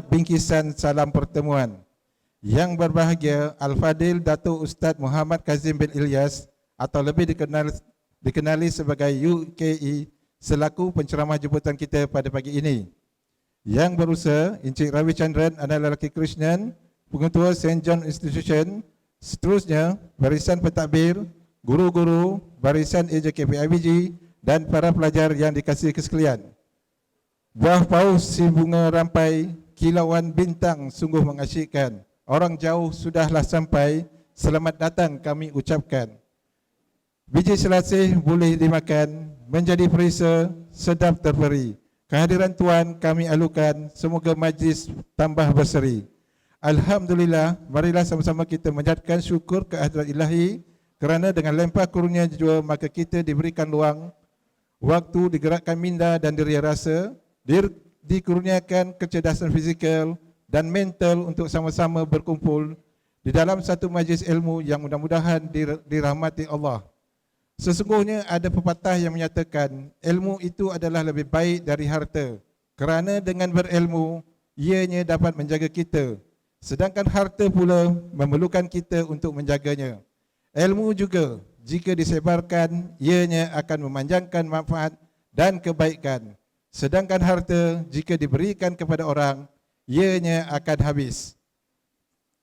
bingkisan salam pertemuan. Yang berbahagia Al-Fadil Datuk Ustaz Muhammad Kazim bin Ilyas atau lebih dikenali sebagai UKE selaku penceramah jemputan kita pada pagi ini. Yang berusaha Encik Ravi Chandran adalah lelaki Krishnan, Pengetua St. John Institution. Seterusnya barisan pentadbir, guru-guru, barisan AJKPIBG dan para pelajar yang dikasihi sekalian. Buah paus si bunga rampai, kilauan bintang sungguh mengasyikkan. Orang jauh sudahlah sampai, selamat datang kami ucapkan. Biji selasih boleh dimakan, menjadi perisa sedap terperi. Kehadiran Tuan kami alukan, semoga majlis tambah berseri. Alhamdulillah, marilah sama-sama kita menjadikan syukur ke hadirat ilahi kerana dengan lempah kurnia jua maka kita diberikan luang, waktu, digerakkan minda dan diria rasa, dikurniakan kecerdasan fizikal dan mental untuk sama-sama berkumpul di dalam satu majlis ilmu yang mudah-mudahan dirahmati Allah. Sesungguhnya ada pepatah yang menyatakan ilmu itu adalah lebih baik dari harta, kerana dengan berilmu ianya dapat menjaga kita, sedangkan harta pula memerlukan kita untuk menjaganya. Ilmu juga jika disebarkan ianya akan memanjangkan manfaat dan kebaikan, sedangkan harta jika diberikan kepada orang ianya akan habis.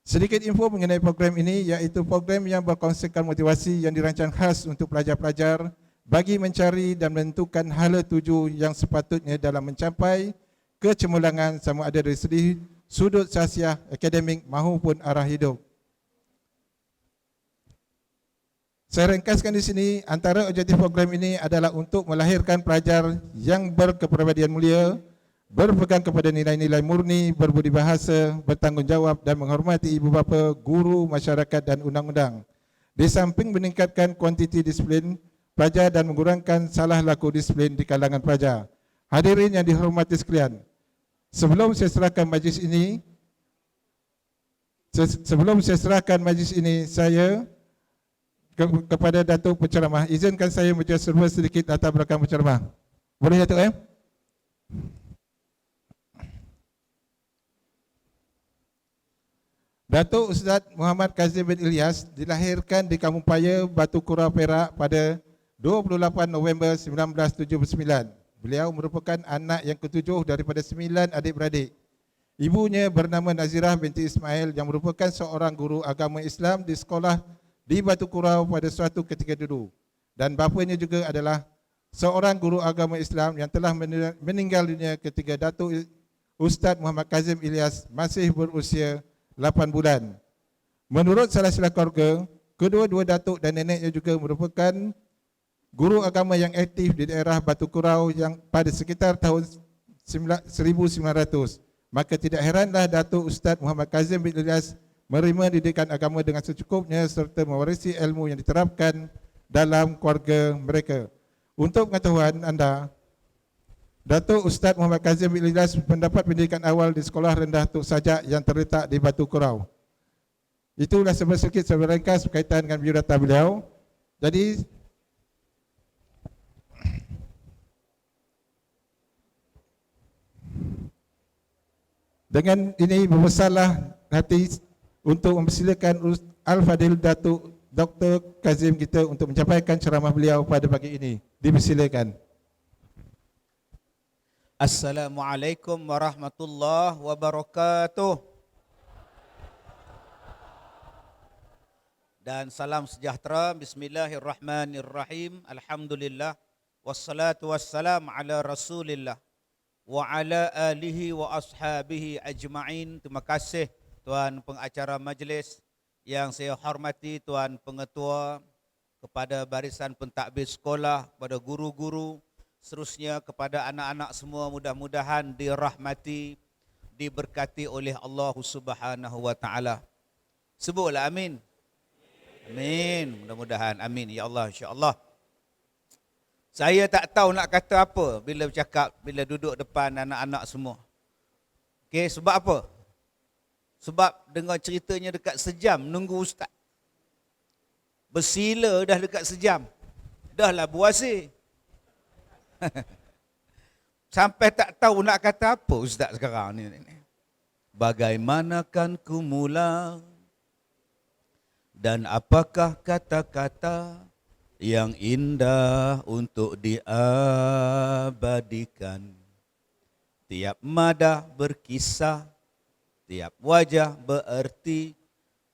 Sedikit info mengenai program ini, iaitu program yang berkonsepkan motivasi yang dirancang khas untuk pelajar-pelajar bagi mencari dan menentukan hala tuju yang sepatutnya dalam mencapai kecemerlangan sama ada dari segi sudut sasiah, akademik maupun arah hidup. Saya ringkaskan di sini, antara objektif program ini adalah untuk melahirkan pelajar yang berkepribadian mulia, berpegang kepada nilai-nilai murni, berbudi bahasa, bertanggungjawab dan menghormati ibu bapa, guru, masyarakat dan undang-undang. Di samping meningkatkan kuantiti disiplin pelajar dan mengurangkan salah laku disiplin di kalangan pelajar. Hadirin yang dihormati sekalian, sebelum saya serahkan majlis ini, saya kepada Datuk Penceramah, izinkan saya membaca serba sedikit latar belakang penceramah. Boleh Datuk? Datuk Ustaz Muhammad Kazim bin Ilyas dilahirkan di Kampung Paya, Batu Kurau, Perak pada 28 November 1979. Beliau merupakan anak yang ketujuh daripada 9 adik-beradik. Ibunya bernama Nazirah binti Ismail yang merupakan seorang guru agama Islam di sekolah di Batu Kurau pada suatu ketika dulu. Dan bapanya juga adalah seorang guru agama Islam yang telah meninggal dunia ketika Datuk Ustaz Muhammad Kazim Ilyas masih berusia 8 bulan. Menurut salah sila keluarga, kedua-dua datuk dan neneknya juga merupakan guru agama yang aktif di daerah Batu Kurau yang pada sekitar tahun 1900. Maka tidak heranlah Datuk Ustaz Muhammad Kazim bin Ilyas menerima didikan agama dengan secukupnya serta mewarisi ilmu yang diterapkan dalam keluarga mereka. Untuk pengetahuan anda, Datuk Ustaz Muhammad Kazim bin Ilyas mendapat pendidikan awal di Sekolah Rendah Tok Sajak yang terletak di Batu Kurau. Itulah sedikit saya ringkas berkaitan dengan biodata beliau. Jadi dengan ini membesarlah hati untuk mempersilakan Al-Fadil Datuk Dr. Kazim kita untuk menyampaikan ceramah beliau pada pagi ini. Dipersilakan. Assalamualaikum warahmatullahi wabarakatuh. Dan salam sejahtera. Bismillahirrahmanirrahim. Alhamdulillah. Wassalatu wassalam ala Rasulillah wa ala alihi wa ashabihi ajma'in. Terima kasih Tuan pengacara majlis, yang saya hormati Tuan Pengetua, kepada barisan pentadbir sekolah, kepada guru-guru, seterusnya kepada anak-anak semua, mudah-mudahan dirahmati, diberkati oleh Allah Subhanahu wa taala. Sebutlah amin. Amin. Mudah-mudahan amin ya Allah, insya-Allah. Saya tak tahu nak kata apa bila bercakap, bila duduk depan anak-anak semua. Okey, sebab apa? Sebab dengar ceritanya dekat sejam nunggu ustaz. Bersila dah dekat sejam. Dah lah buasi. Sampai tak tahu nak kata apa ustaz sekarang ni. Bagaimanakan ku mula dan apakah kata-kata yang indah untuk diabadikan. Tiap madah berkisah, tiap wajah bererti.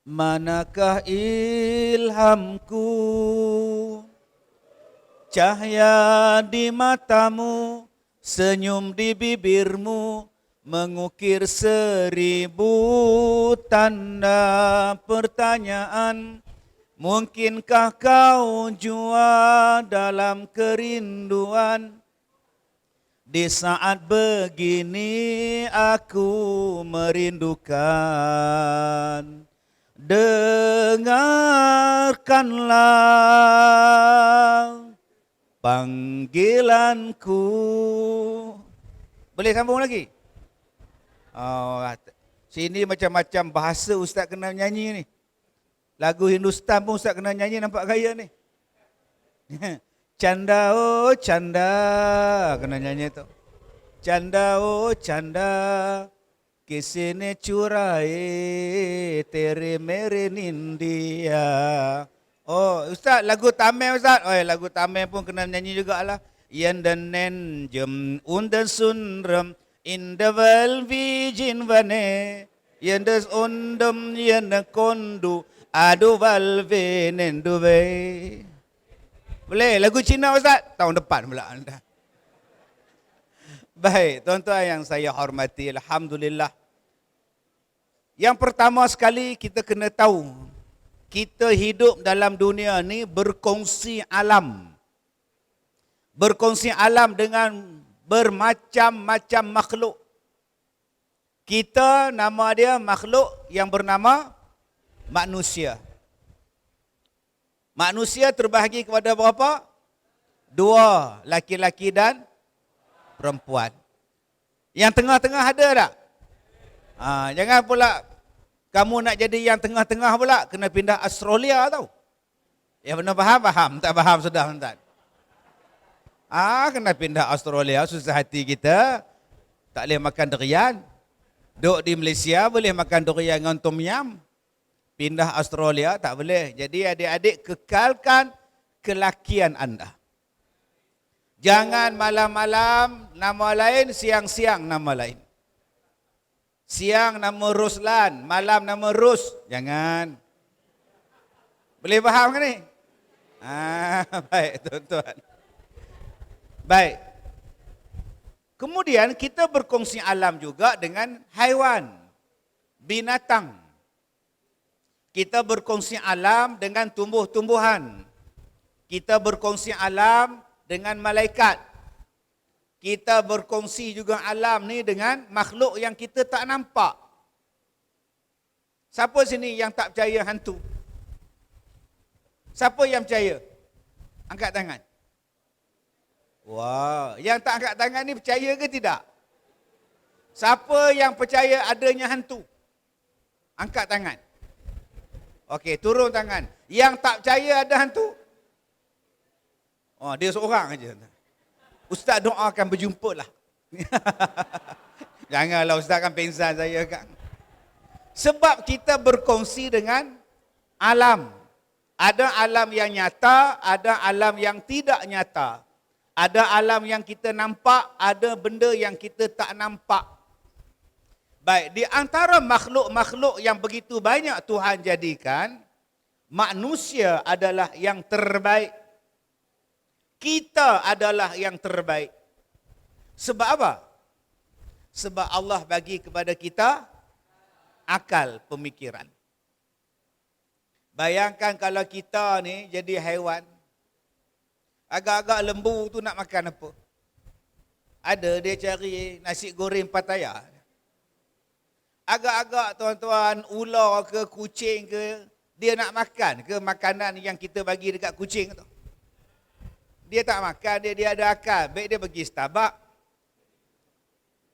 Manakah ilhamku? Cahaya di matamu, senyum di bibirmu, mengukir 1000 tanda pertanyaan. Mungkinkah kau jua dalam kerinduan? Di saat begini aku merindukan. Dengarkanlah panggilanku. Boleh sambung lagi? Oh, sini macam-macam bahasa Ustaz kena nyanyi ni. Lagu Hindustan pun Ustaz kena nyanyi, nampak gaya ni. Canda oh canda, kena nyanyi tu. Canda oh canda, kisine curai tere mere nindia. Oh Ustaz, lagu Tamil Ustaz. Oh lagu Tamil pun kena nyanyi jugalah. Yandenen jem undan sunram indawal vijin vane. Yandas undam yanakondu adu valve nenduve. Boleh lagu Cina Ustaz? Tahun depan pula anda. Baik, tuan-tuan yang saya hormati, alhamdulillah. Yang pertama sekali kita kena tahu, kita hidup dalam dunia ni berkongsi alam. Berkongsi alam dengan bermacam-macam makhluk. Kita nama dia makhluk yang bernama manusia. Manusia terbahagi kepada berapa? 2, laki-laki dan perempuan. Yang tengah-tengah ada tak? Jangan pula kamu nak jadi yang tengah-tengah pula, kena pindah Australia tau. Yang benar faham? Tak faham sudah tuan. Kena pindah Australia, susah hati kita. Tak boleh makan durian. Duduk di Malaysia boleh makan durian dengan tom yum. Pindah Australia tak boleh. Jadi adik-adik kekalkan kelakian anda. Jangan malam-malam nama lain, siang-siang nama lain. Siang nama Ruslan, malam nama Rus. Jangan. Boleh faham kan ni? Baik tuan-tuan. Baik. Kemudian kita berkongsi alam juga dengan haiwan, binatang. Kita berkongsi alam dengan tumbuh-tumbuhan. Kita berkongsi alam dengan malaikat. Kita berkongsi juga alam ni dengan makhluk yang kita tak nampak. Siapa sini yang tak percaya hantu? Siapa yang percaya? Angkat tangan. Wah, yang tak angkat tangan ni percaya ke tidak? Siapa yang percaya adanya hantu? Angkat tangan. Okey, turun tangan. Yang tak percaya ada hantu? Oh, dia seorang aja. Ustaz doakan berjumpa lah. Janganlah Ustaz kan pengsan saya kan. Sebab kita berkongsi dengan alam. Ada alam yang nyata, ada alam yang tidak nyata. Ada alam yang kita nampak, ada benda yang kita tak nampak. Baik, di antara makhluk-makhluk yang begitu banyak Tuhan jadikan, manusia adalah yang terbaik. Kita adalah yang terbaik. Sebab apa? Sebab Allah bagi kepada kita akal pemikiran. Bayangkan kalau kita ni jadi haiwan, agak-agak lembu tu nak makan apa? Ada dia cari nasi goreng Pattaya. Agak-agak tuan-tuan ular ke kucing ke, dia nak makan ke makanan yang kita bagi dekat kucing tu? Dia tak makan, dia ada akal. Baik dia pergi Starbucks.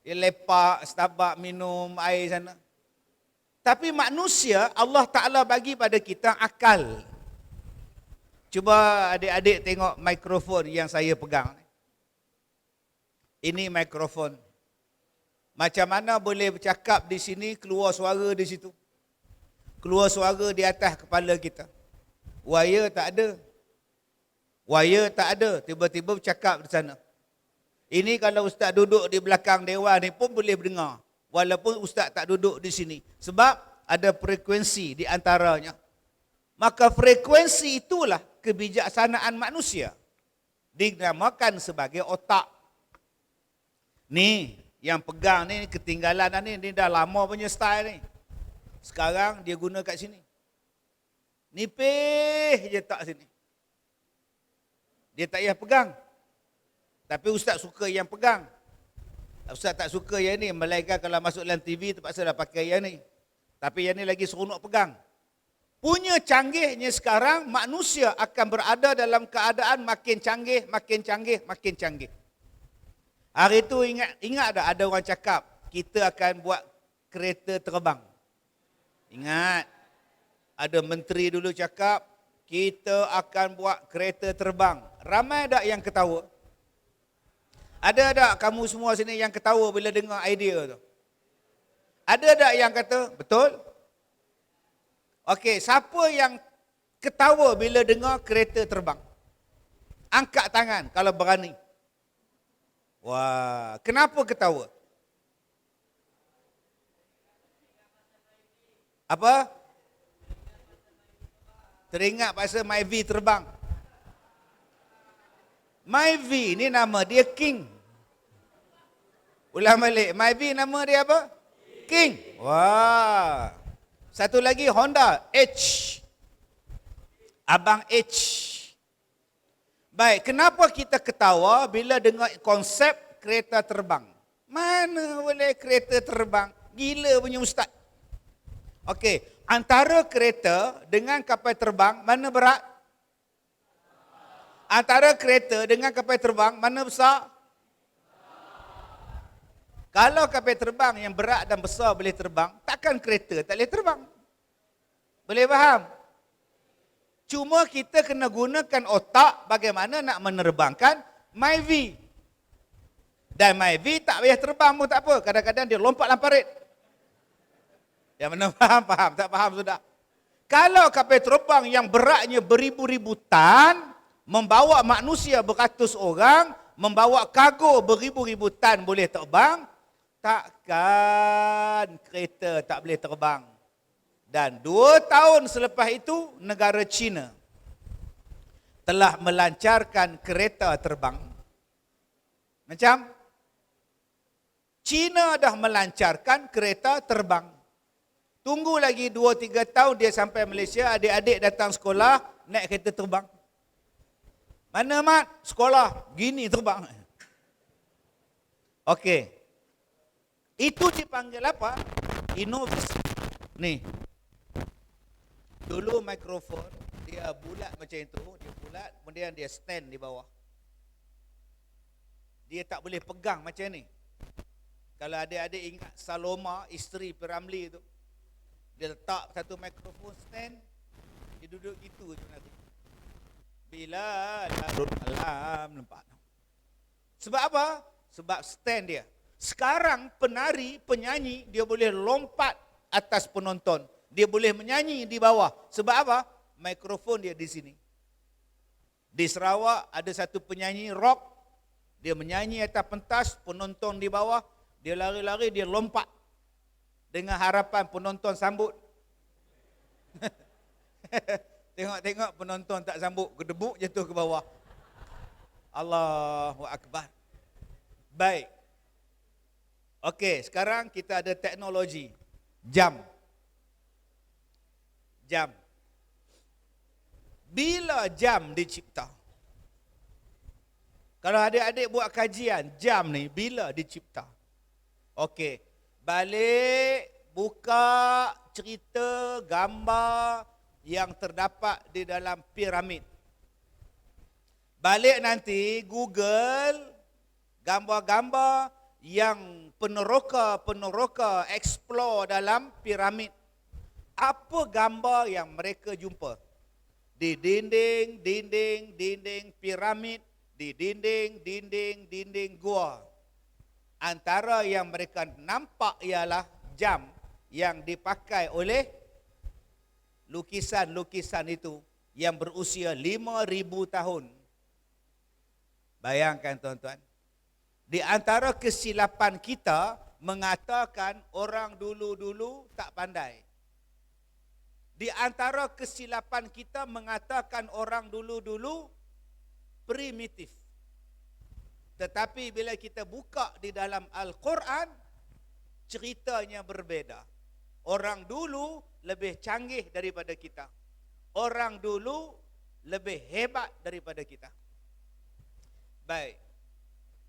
Dia lepak Starbucks minum air sana. Tapi manusia Allah Ta'ala bagi pada kita akal. Cuba adik-adik tengok mikrofon yang saya pegang. Ini mikrofon. Macam mana boleh bercakap di sini, keluar suara di situ? Keluar suara di atas kepala kita. Wire tak ada. Wire tak ada. Tiba-tiba bercakap di sana. Ini kalau ustaz duduk di belakang dewan ni pun boleh dengar. Walaupun ustaz tak duduk di sini. Sebab ada frekuensi di antaranya. Maka frekuensi itulah kebijaksanaan manusia. Dinamakan sebagai otak. Ni, yang pegang ni, ketinggalan ni dah lama punya style ni. Sekarang dia guna kat sini. Nipih je tak sini. Dia tak payah pegang. Tapi ustaz suka yang pegang. Ustaz tak suka yang ni. Melainkan kalau masuk dalam TV terpaksa dah pakai yang ni. Tapi yang ni lagi seronok pegang. Punya canggihnya sekarang, manusia akan berada dalam keadaan makin canggih, makin canggih, makin canggih. Hari tu ingat tak ada orang cakap, kita akan buat kereta terbang. Ingat, ada menteri dulu cakap, kita akan buat kereta terbang. Ramai tak yang ketawa? Ada tak kamu semua sini yang ketawa bila dengar idea tu? Ada tak yang kata, betul? Okey, siapa yang ketawa bila dengar kereta terbang? Angkat tangan kalau berani. Wah, kenapa ketawa? Apa? Teringat pasal Myvi terbang. Myvi ni nama dia King. Ulang balik. Myvi nama dia apa? King. Wah. Satu lagi Honda H. Abang H. Baik, kenapa kita ketawa bila dengar konsep kereta terbang? Mana boleh kereta terbang? Gila punya ustaz. Okey, antara kereta dengan kapal terbang, mana berat? Antara kereta dengan kapal terbang, mana besar? Kalau kapal terbang yang berat dan besar boleh terbang, takkan kereta tak boleh terbang. Boleh faham? Cuma kita kena gunakan otak bagaimana nak menerbangkan Myvi. Dan Myvi tak payah terbang pun tak apa. Kadang-kadang dia lompat dalam parit. Yang mana faham? Faham? Tak faham sudah? Kalau kapal terbang yang beratnya beribu-ribu tan, membawa manusia beratus orang, membawa kargo beribu-ribu tan boleh terbang, takkan kereta tak boleh terbang. Dan 2 tahun selepas itu, negara China telah melancarkan kereta terbang. Macam? China dah melancarkan kereta terbang. Tunggu lagi 2-3 tahun dia sampai Malaysia, adik-adik datang sekolah, naik kereta terbang. Mana mat? Sekolah. Gini terbang. Okey. Itu dipanggil apa? Inovasi. Ni. Dulu mikrofon, dia bulat macam itu, dia bulat, kemudian dia stand di bawah. Dia tak boleh pegang macam ni. Kalau adik-adik ingat Saloma, isteri Piramli itu, dia letak satu mikrofon stand, dia duduk gitu je nanti. Bila larut malam, nampak. Sebab apa? Sebab stand dia. Sekarang penari, penyanyi, dia boleh lompat atas penonton. Dia boleh menyanyi di bawah. Sebab apa? Mikrofon dia di sini. Di Sarawak ada satu penyanyi rock. Dia menyanyi atas pentas, penonton di bawah. Dia lari-lari, dia lompat. Dengan harapan penonton sambut. Tengok-tengok penonton tak sambut. Gedebuk jatuh ke bawah. Allahu Akbar. Baik. Okey, sekarang kita ada teknologi. Jam. Jam. Bila jam dicipta? Kalau adik-adik buat kajian, jam ni bila dicipta? Okey, balik buka cerita gambar yang terdapat di dalam piramid. Balik nanti Google gambar-gambar yang peneroka explore dalam piramid. Apa gambar yang mereka jumpa? Di dinding piramid, di dinding gua. Antara yang mereka nampak ialah jam yang dipakai oleh lukisan-lukisan itu yang berusia 5,000 tahun. Bayangkan tuan-tuan. Di antara kesilapan kita mengatakan orang dulu-dulu tak pandai. Di antara kesilapan kita mengatakan orang dulu-dulu primitif. Tetapi bila kita buka di dalam Al-Quran, ceritanya berbeda. Orang dulu lebih canggih daripada kita. Orang dulu lebih hebat daripada kita. Baik.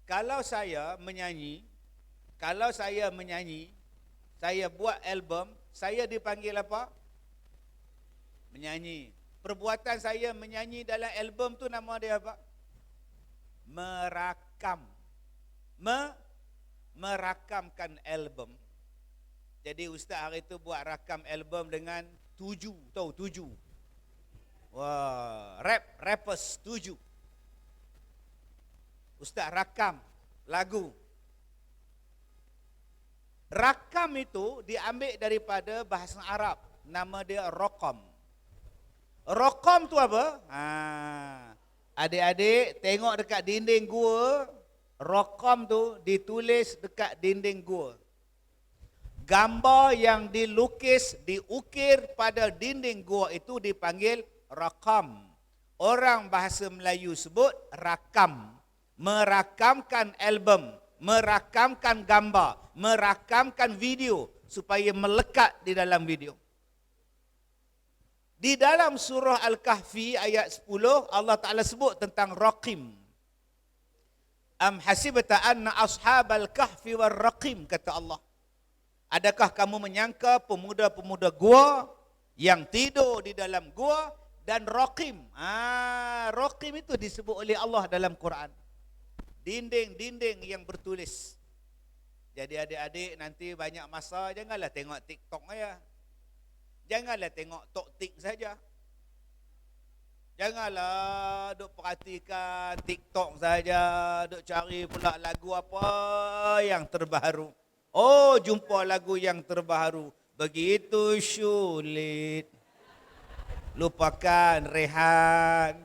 Kalau saya menyanyi, saya buat album, saya dipanggil apa? Menyanyi. Perbuatan saya menyanyi dalam album tu nama dia apa? Merakam. Merakamkan album. Jadi ustaz hari tu buat rakam album dengan 7, tahu 7. Wah, rappers 7. Ustaz rakam lagu. Rakam itu diambil daripada bahasa Arab. Nama dia raqam. Raqam tu apa? Adik-adik tengok dekat dinding gua, raqam tu ditulis dekat dinding gua. Gambar yang dilukis, diukir pada dinding gua itu dipanggil raqam. Orang bahasa Melayu sebut rakam. Merakamkan album, merakamkan gambar, merakamkan video supaya melekat di dalam video. Di dalam surah Al-Kahfi ayat 10 Allah Ta'ala sebut tentang raqim. Am hasibta anna ashabal kahfi war raqim, kata Allah. Adakah kamu menyangka pemuda-pemuda gua yang tidur di dalam gua dan raqim. Raqim itu disebut oleh Allah dalam Quran. Dinding-dinding yang bertulis. Jadi adik-adik nanti banyak masa janganlah tengok TikTok saja. Janganlah tengok tok-tik saja. Janganlah duk perhatikan TikTok saja, duk cari pula lagu apa yang terbaru. Oh, jumpa lagu yang terbaru. Begitu sulit. Lupakan rehan.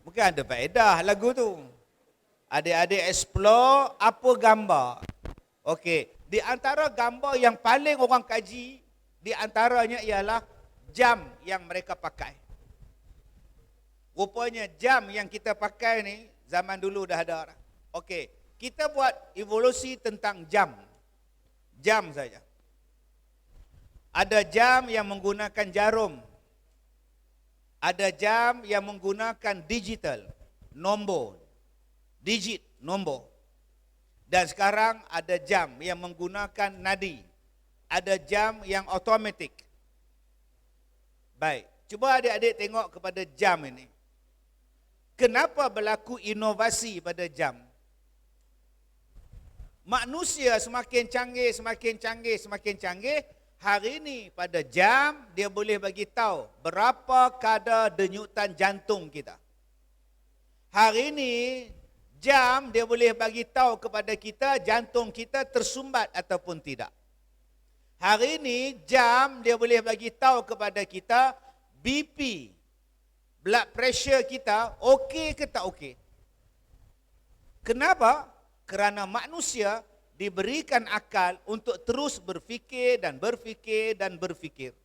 Bukan ada faedah lagu tu. Adik-adik explore apa gambar. Okey, di antara gambar yang paling orang kaji, di antaranya ialah jam yang mereka pakai. Rupanya jam yang kita pakai ni zaman dulu dah ada. Okey, kita buat evolusi tentang jam. Jam saja. Ada jam yang menggunakan jarum. Ada jam yang menggunakan digital, nombor. Digit, nombor. Dan sekarang ada jam yang menggunakan nadi. Ada jam yang automatik. Baik, cuba adik-adik tengok kepada jam ini. Kenapa berlaku inovasi pada jam? Manusia semakin canggih, semakin canggih, semakin canggih. Hari ini pada jam, dia boleh bagi tahu berapa kadar denyutan jantung kita. Hari ini, jam dia boleh bagi tahu kepada kita jantung kita tersumbat ataupun tidak. Hari ini jam dia boleh bagi tahu kepada kita BP, blood pressure kita okey ke tak okey. Kenapa? Kerana manusia diberikan akal untuk terus berfikir dan berfikir dan berfikir.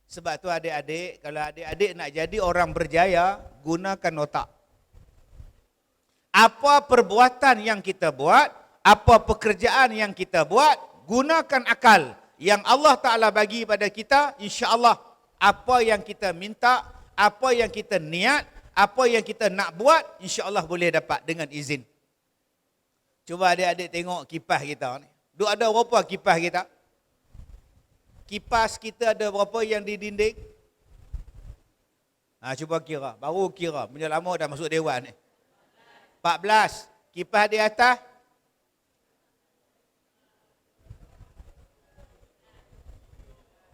Sebab tu adik-adik, kalau adik-adik nak jadi orang berjaya, gunakan otak. Apa perbuatan yang kita buat, apa pekerjaan yang kita buat, gunakan akal yang Allah Ta'ala bagi pada kita, insya-Allah apa yang kita minta, apa yang kita niat, apa yang kita nak buat, insya-Allah boleh dapat dengan izin. Cuba adik-adik tengok kipas kita ni. Duk ada berapa kipas kita? Kipas kita ada berapa yang di dinding? Cuba kira, baru kira. Punya lama dah masuk dewan ni. 14. Kipas di atas?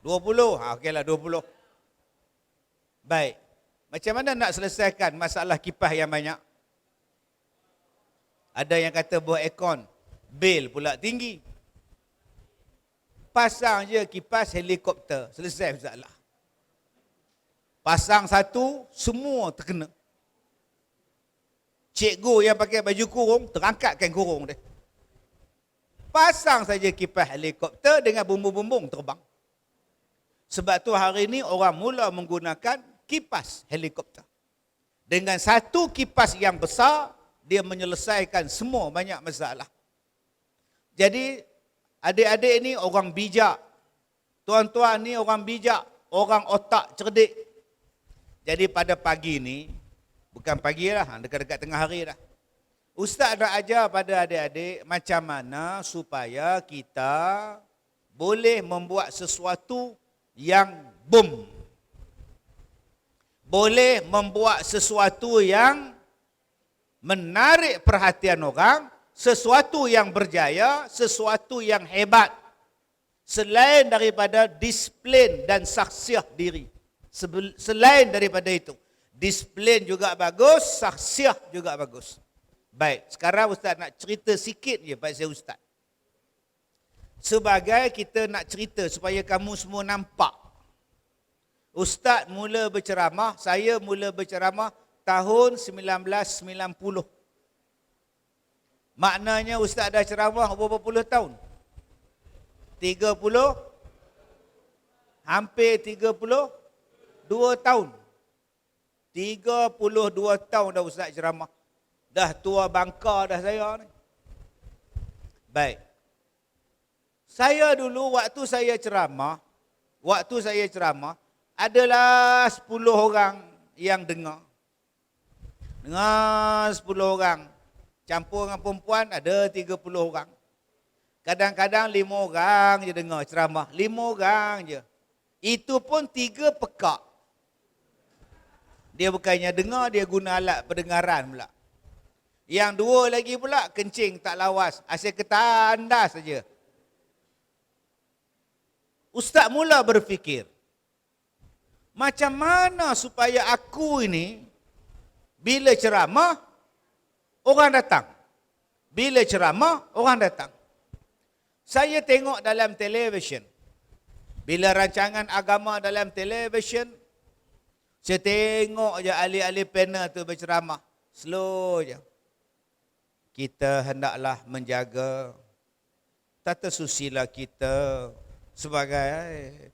20. Okeylah 20. Baik. Macam mana nak selesaikan masalah kipas yang banyak? Ada yang kata buat aircon. Bil pula tinggi. Pasang je kipas helikopter, selesai masalah. Pasang satu, semua terkena. Cikgu yang pakai baju kurung, terangkatkan kurung dia. Pasang saja kipas helikopter dengan bumbung-bumbung terbang. Sebab tu hari ini orang mula menggunakan kipas helikopter. Dengan satu kipas yang besar, dia menyelesaikan semua banyak masalah. Jadi, adik-adik ni orang bijak. Tuan-tuan ni orang bijak. Orang otak cerdik. Jadi pada pagi ni, bukan pagi lah, dekat-dekat tengah hari dah. Ustaz nak ajar pada adik-adik macam mana supaya kita boleh membuat sesuatu yang boom. Boleh membuat sesuatu yang menarik perhatian orang, sesuatu yang berjaya, sesuatu yang hebat. Selain daripada disiplin dan saksiah diri. Selain daripada itu. Disiplin juga bagus, saksiah juga bagus. Baik, sekarang Ustaz nak cerita sikit je pasal Ustaz. Sebagai kita nak cerita supaya kamu semua nampak. Ustaz mula berceramah, saya mula berceramah tahun 1990. Maknanya Ustaz dah ceramah berapa puluh tahun? 30? Hampir 32 tahun. 32 tahun dah Ustaz ceramah. Dah tua bangka dah saya ni. Baik. Saya dulu waktu saya ceramah, adalah 10 orang yang dengar. Dengar 10 orang. Campur dengan perempuan ada 30 orang. Kadang-kadang 5 orang je dengar ceramah. 5 orang je. Itu pun 3 pekak. Dia bukannya dengar, dia guna alat pendengaran pula. Yang 2 lagi pula kencing tak lawas. Asyik ketandas saja. Ustaz mula berfikir, macam mana supaya aku ini, bila ceramah, orang datang. Bila ceramah, orang datang. Saya tengok dalam televisyen. Bila rancangan agama dalam televisyen, saya tengok je ahli-ahli panel tu berceramah. Slow je. Kita hendaklah menjaga tata susila kita sebagai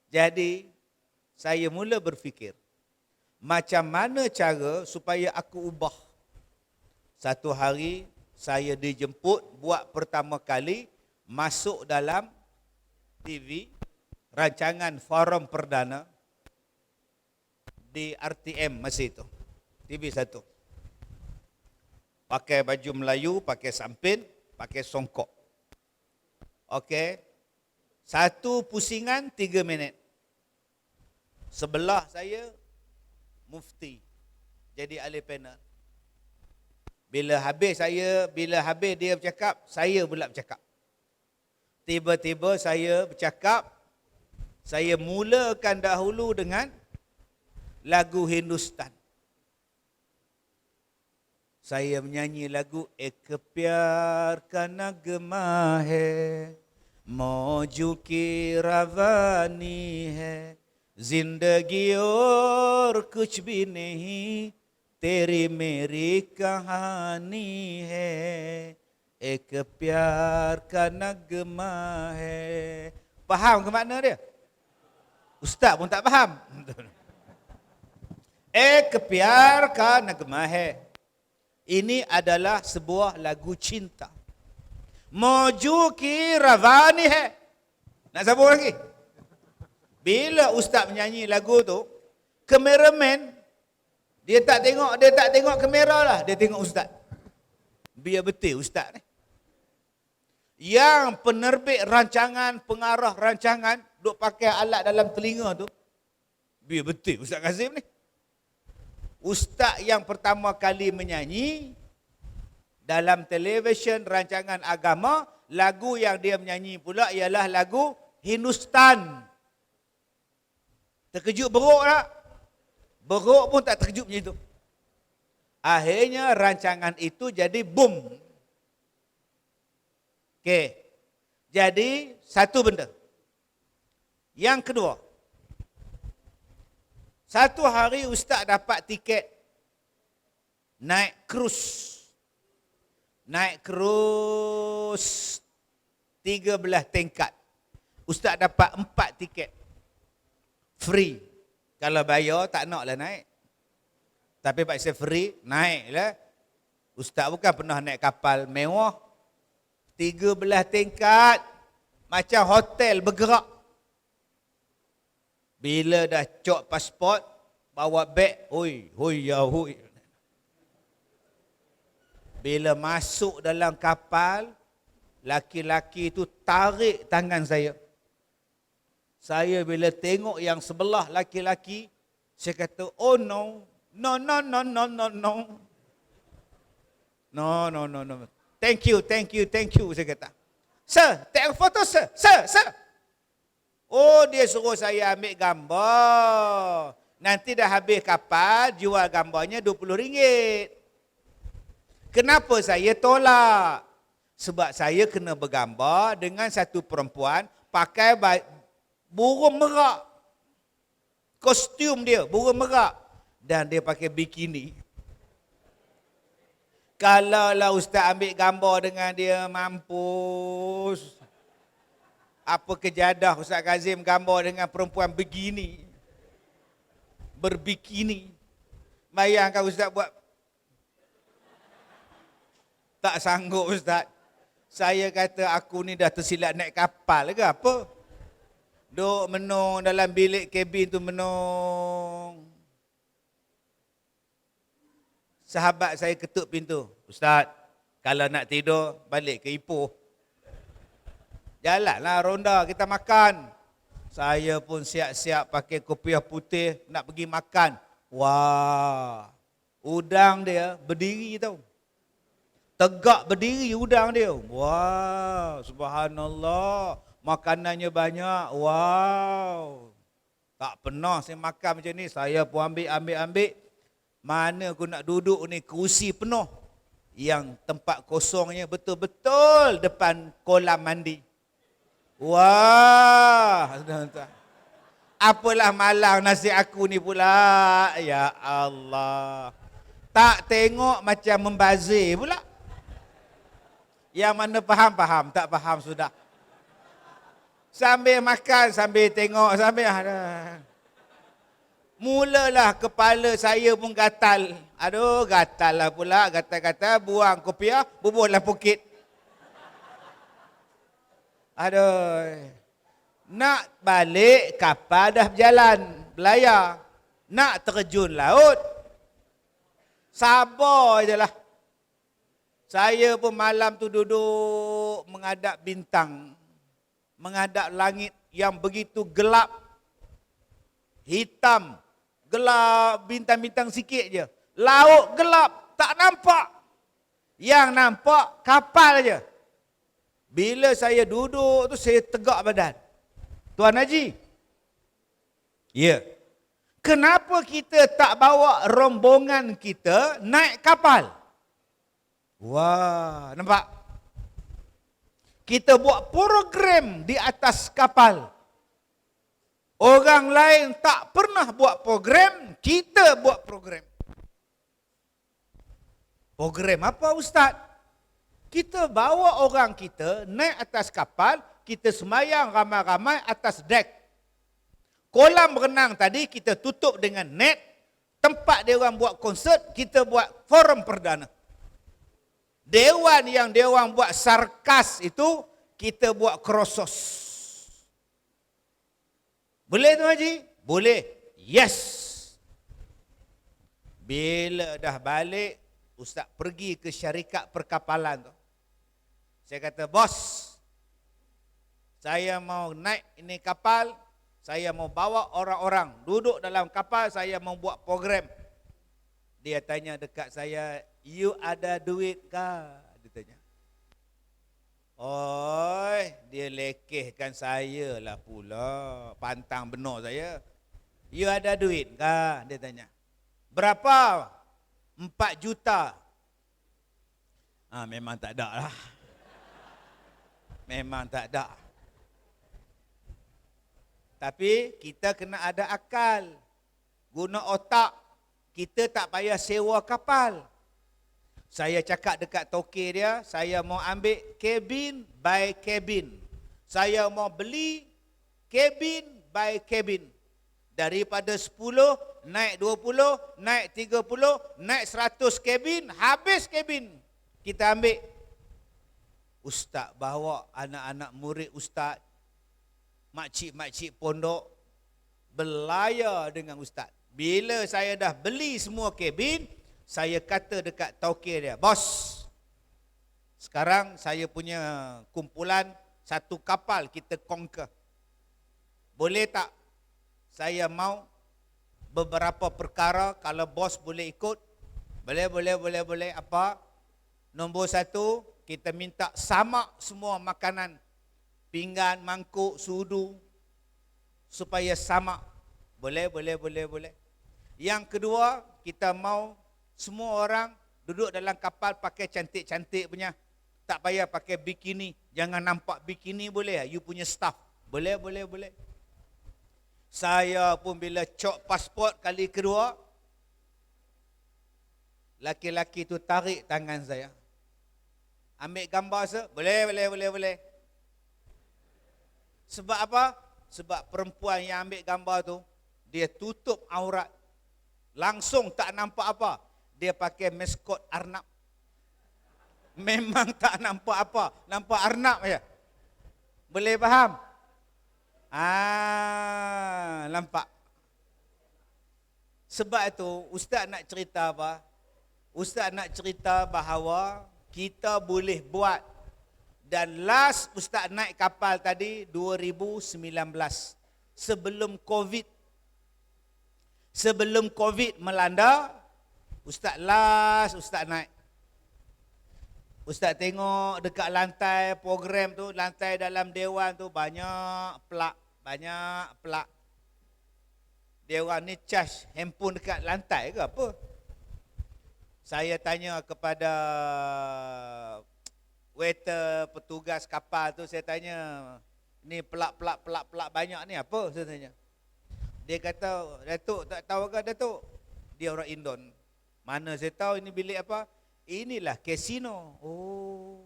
Jadi, saya mula berfikir, macam mana cara supaya aku ubah. Satu hari, saya dijemput buat pertama kali masuk dalam TV, rancangan forum perdana di RTM masa itu. TV 1. Pakai baju Melayu, pakai sampin, pakai songkok. Okey. Satu pusingan 3 minit. Sebelah saya mufti. Jadi ahli panel. Bila habis dia bercakap, saya pula bercakap. Tiba-tiba saya bercakap, saya mulakan dahulu dengan lagu Hindustan. Saya menyanyi lagu Ek Pyar Ka Nagma Hai, Mauju Ki Ravani Hai, Zindagi Aur Kuch Bhi Nahi, Teri Meri Kahani Hai, Ek Pyar Ka Nagma Hai. Faham ke makna dia? Ustaz pun tak faham. Ek Pyar Ka Nagma Hai. Ini adalah sebuah lagu cinta. Mauju Ki Ravani Hai. Nak sambung lagi? Bila Ustaz menyanyi lagu tu, kameraman dia tak tengok kamera lah, dia tengok Ustaz. Biar betul Ustaz ni. Yang penerbit rancangan, pengarah rancangan duk pakai alat dalam telinga tu, biar betul Ustaz Kazim ni. Ustaz yang pertama kali menyanyi dalam televisyen rancangan agama, lagu yang dia menyanyi pula ialah lagu Hindustan. Terkejut beruk tak? Beruk pun tak terkejut macam itu. Akhirnya rancangan itu jadi boom. Okey. Jadi satu benda. Yang kedua, satu hari ustaz dapat tiket naik krus. Naik krus 13 tingkat. Ustaz dapat 4 tiket. Free. Kalau bayar tak naklah naik. Tapi paksa free, naiklah. Ustaz bukan pernah naik kapal mewah. 13 tingkat. Macam hotel bergerak. Bila dah cok pasport, bawa beg, hui, ya hui. Bila masuk dalam kapal, laki-laki itu tarik tangan saya. Saya bila tengok yang sebelah laki-laki, saya kata, oh no. No. Thank you, saya kata. Sir, take a photo, sir. Sir. Oh, dia suruh saya ambil gambar. Nanti dah habis kapal, jual gambarnya RM20. Kenapa saya tolak? Sebab saya kena bergambar dengan satu perempuan pakai burung merak. Kostum dia, burung merak. Dan dia pakai bikini. Kalaulah ustaz ambil gambar dengan dia, mampus. Apa kejadah Ustaz Kazim gambar dengan perempuan begini. Berbikini. Bayangkan ustaz buat. Tak sanggup ustaz. Saya kata aku ni dah tersilap naik kapal ke apa? Duk menung dalam bilik kabin tu menung. Sahabat saya ketuk pintu. Ustaz, kalau nak tidur, balik ke Ipoh. Jalanlah ronda, kita makan. Saya pun siap-siap pakai kopiah putih, nak pergi makan. Wah, udang dia berdiri tau. Tegak berdiri udang dia. Wah, subhanallah. Makanannya banyak. Wow. Tak pernah saya makan macam ni. Saya pun ambil. Mana aku nak duduk ni, kerusi penuh. Yang tempat kosongnya betul-betul depan kolam mandi. Wah. Apalah malang nasi aku ni pula. Ya Allah. Tak tengok macam membazir pula. Yang mana faham, tak faham sudah. Sambil makan, sambil tengok, sambil ada. Mulalah kepala saya pun gatal. Aduh, gatal lah pula. Gatal-gatal, buang kopiah, bubuhlah bukit. Aduh. Nak balik, kapal dah berjalan. Belayar. Nak terjun laut. Sabar je lah. Saya pun malam tu duduk menghadap bintang. Menghadap langit yang begitu gelap. Hitam. Gelap, bintang-bintang sikit je. Laut gelap, tak nampak. Yang nampak kapal je. Bila saya duduk tu saya tegak badan. Tuan Haji. Ya. Kenapa kita tak bawa rombongan kita naik kapal? Wah, nampak? Kita buat program di atas kapal. Orang lain tak pernah buat program, kita buat program. Program apa Ustaz? Kita bawa orang kita naik atas kapal, kita semayang ramai-ramai atas dek. Kolam renang tadi kita tutup dengan net, tempat dia orang buat konsert, kita buat forum perdana. Dewan yang dia orang buat sarkas itu, kita buat krosos. Boleh tu Haji? Boleh. Yes. Bila dah balik, Ustaz pergi ke syarikat perkapalan tu. Saya kata, bos, saya mau naik ini kapal, saya mau bawa orang-orang duduk dalam kapal, saya mau buat program. Dia tanya dekat saya, you ada duit kah? Dia tanya. Oi, dia lekehkan saya lah pula. Pantang benar saya. You ada duit kah? Dia tanya. Berapa? 4 juta. Memang tak ada lah. Memang tak ada. Tapi kita kena ada akal. Guna otak. Kita tak payah sewa kapal. Saya cakap dekat toke dia, saya mau ambil cabin by cabin. Saya mau beli cabin by cabin. Daripada 10, naik 20, naik 30, naik 100 cabin, habis cabin. Kita ambil. Ustaz bawa anak-anak murid ustaz, makcik-makcik pondok, berlayar dengan ustaz. Bila saya dah beli semua kabin, saya kata dekat tauke dia, bos, sekarang saya punya kumpulan satu kapal kita conquer. Boleh tak? Saya mau beberapa perkara, kalau bos boleh ikut. Boleh. Apa? Nombor 1, kita minta samak semua makanan. Pinggan, mangkuk, sudu. Supaya samak. Boleh. Yang kedua, kita mau semua orang duduk dalam kapal pakai cantik-cantik punya. Tak payah pakai bikini. Jangan nampak bikini boleh. You punya staff. Boleh. Saya pun bila cok pasport kali kedua, laki-laki tu tarik tangan saya. Ambil gambar se? Boleh. Sebab apa? Sebab perempuan yang ambil gambar tu, dia tutup aurat. Langsung tak nampak apa. Dia pakai maskot arnab. Memang tak nampak apa. Nampak arnab saja. Boleh faham? Nampak. Sebab itu, Ustaz nak cerita apa? Ustaz nak cerita bahawa kita boleh buat. Dan last Ustaz naik kapal tadi 2019. Sebelum COVID melanda, Ustaz naik. Ustaz tengok dekat lantai program tu, lantai dalam dewan tu banyak plak. Dewan ni charge handphone dekat lantai ke apa? Saya tanya kepada waiter petugas kapal tu, saya tanya, ni plak banyak ni apa? Saya tanya. Dia kata, Datuk tak tahu ke Datuk? Dia orang Indon. Mana saya tahu ini bilik apa? Inilah kasino. Oh.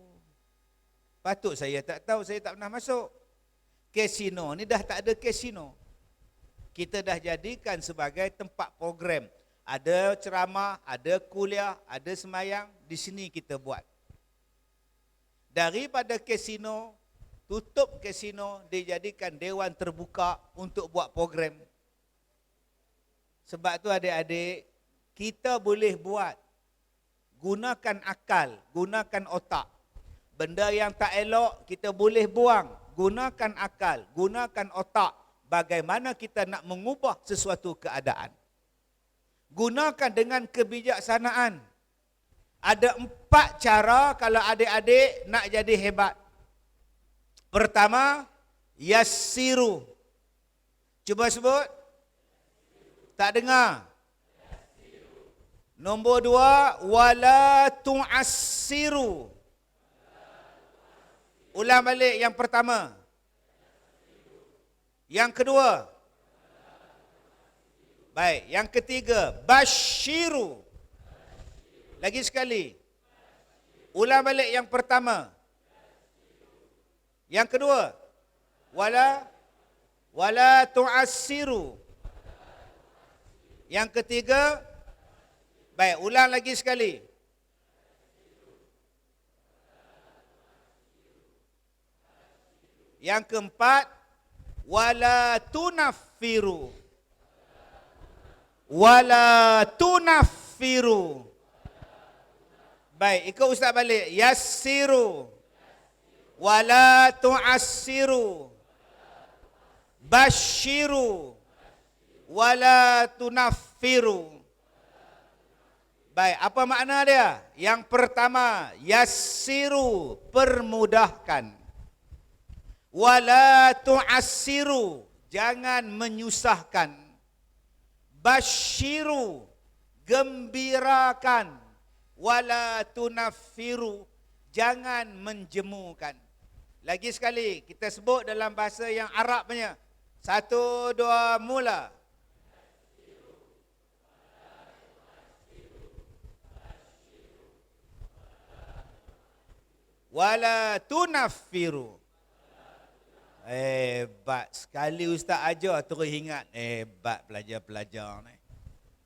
Patut saya tak tahu, saya tak pernah masuk. Kasino ni dah tak ada kasino. Kita dah jadikan sebagai tempat program. Ada ceramah, ada kuliah, ada semayang, di sini kita buat. Daripada kasino, tutup kasino, dijadikan dewan terbuka untuk buat program. Sebab tu adik-adik, kita boleh buat. Gunakan akal, gunakan otak. Benda yang tak elok, kita boleh buang. Gunakan akal, gunakan otak. Bagaimana kita nak mengubah sesuatu keadaan. Gunakan dengan kebijaksanaan. Ada 4 cara kalau adik-adik nak jadi hebat. Pertama, yassiru. Cuba sebut. Tak dengar. Nombor 2, wala tu'assiru. Ulang balik yang pertama. Yang kedua. Baik, yang ketiga, basyiru. Lagi sekali. Ulang balik yang pertama. Yang kedua. Wala tu'assiru. Yang ketiga. Baik, ulang lagi sekali. Yang keempat, wala tunaffiru. Wala tunaffiru. Baik, ikut Ustaz balik. Yassiru. Wala tu'assiru. Basyiru. Wala tunaffiru. Baik, apa makna dia? Yang pertama, yassiru, permudahkan. Wala tu'assiru, jangan menyusahkan. Basyiru, gembirakan, wala tunaffiru, jangan menjemukan. Lagi sekali kita sebut dalam bahasa yang Arab punya. 1, 2, mula. Wala tunaffiru. Hebat sekali Ustaz ajar terus ingat. Hebat pelajar-pelajar ni.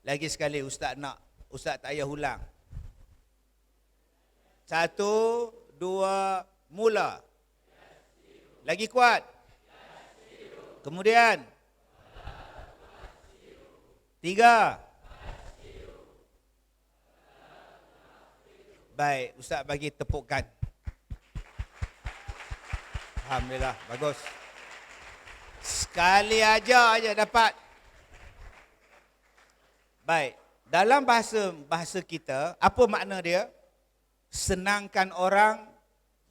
Lagi sekali Ustaz nak, Ustaz tak payah ulang. 1, 2, mula. Lagi kuat. Kemudian 3. Baik, Ustaz bagi tepukan. Alhamdulillah, bagus. Sekali aja dapat. Baik, dalam bahasa kita, apa makna dia? Senangkan orang,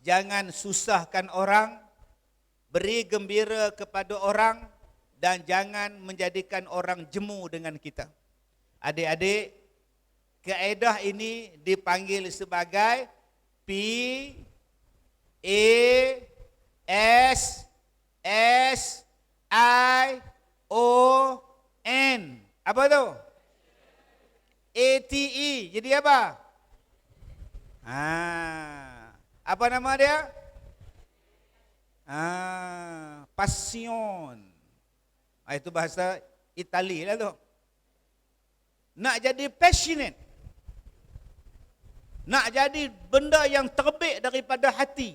jangan susahkan orang, beri gembira kepada orang, dan jangan menjadikan orang jemu dengan kita. Adik-adik, kaedah ini dipanggil sebagai PASSION. Apa tu? ATE. Jadi apa? Apa nama dia? Passion. Itu bahasa Itali lah tu. Nak jadi passionate, nak jadi benda yang terbit daripada hati,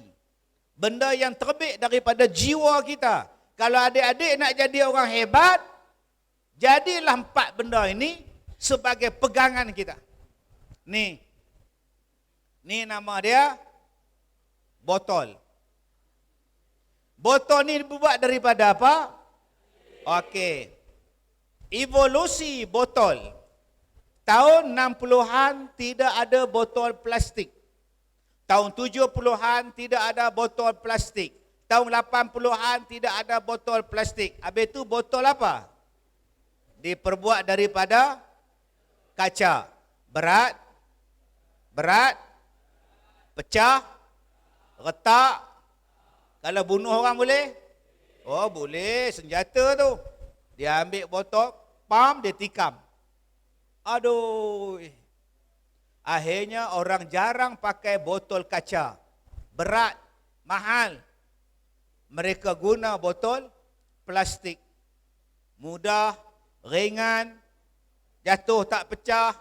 benda yang terbit daripada jiwa kita. Kalau adik-adik nak jadi orang hebat, jadilah 4 benda ini sebagai pegangan kita. Ni nama dia botol. Botol ni dibuat daripada apa? Okey. Evolusi botol. Tahun 60-an tidak ada botol plastik. Tahun 70-an tidak ada botol plastik. Tahun 80-an tidak ada botol plastik. Habis itu botol apa? Diperbuat daripada kaca. Berat, pecah, retak. Kalau bunuh orang boleh? Oh boleh, senjata tu. Dia ambil botol, pam, dia tikam. Aduh. Akhirnya orang jarang pakai botol kaca. Berat, mahal. Mereka guna botol plastik. Mudah, ringan, jatuh tak pecah,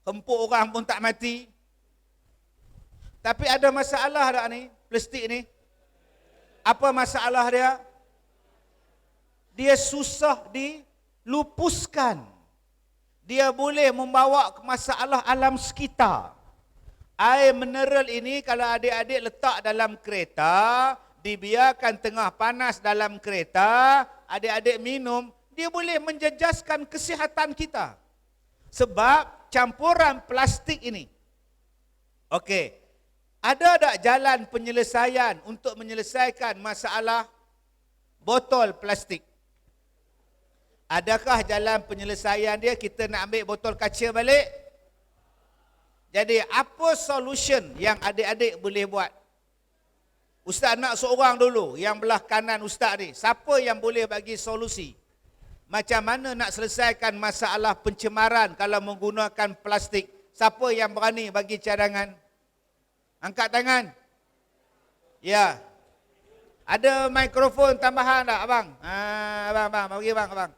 hempuk orang pun tak mati. Tapi ada masalah tak ni, plastik ni? Apa masalah dia? Dia susah dilupuskan. Dia boleh membawa masalah alam sekitar. Air mineral ini kalau adik-adik letak dalam kereta, dibiarkan tengah panas dalam kereta, adik-adik minum, dia boleh menjejaskan kesihatan kita. Sebab campuran plastik ini. Okey. Ada tak jalan penyelesaian untuk menyelesaikan masalah botol plastik? Adakah jalan penyelesaian dia kita nak ambil botol kaca balik? Jadi apa solution yang adik-adik boleh buat? Ustaz nak seorang dulu yang belah kanan Ustaz ni. Siapa yang boleh bagi solusi? Macam mana nak selesaikan masalah pencemaran kalau menggunakan plastik? Siapa yang berani bagi cadangan? Angkat tangan. Ya. Ada mikrofon tambahan tak abang? Abang, bagi abang.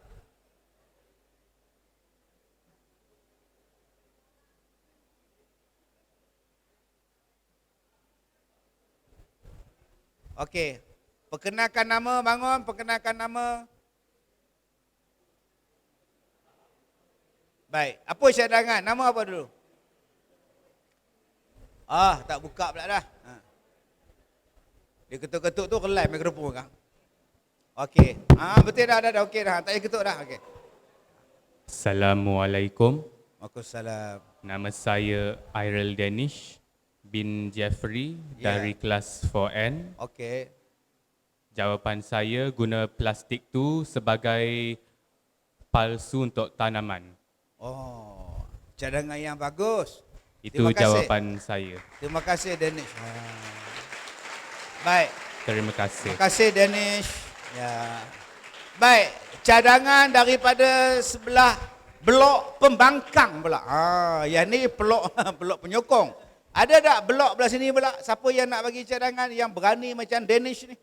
Okey. Perkenalkan nama, bangun. Perkenalkan nama. Baik. Apa cadangan? Nama apa dulu? Tak buka pula dah. Dia ketuk-ketuk tu relai mikrofon kan. Okey. Betul dah. Okey dah. Tak payah ketuk dah. Okey. Assalamualaikum. Waalaikumsalam. Nama saya Airel Danish bin Jeffrey dari kelas 4N. Okey. Jawapan saya guna plastik tu sebagai palsu untuk tanaman. Oh. cadangan yang bagus. Itu Terima kasih. jawapan saya. Terima kasih Danish. Baik. Terima kasih. Terima kasih Danish. Ya. Baik, cadangan daripada sebelah blok pembangkang pula. Yang ni blok blok penyokong. Ada tak blok belah sini pula? Siapa yang nak bagi cadangan yang berani macam Danish ni?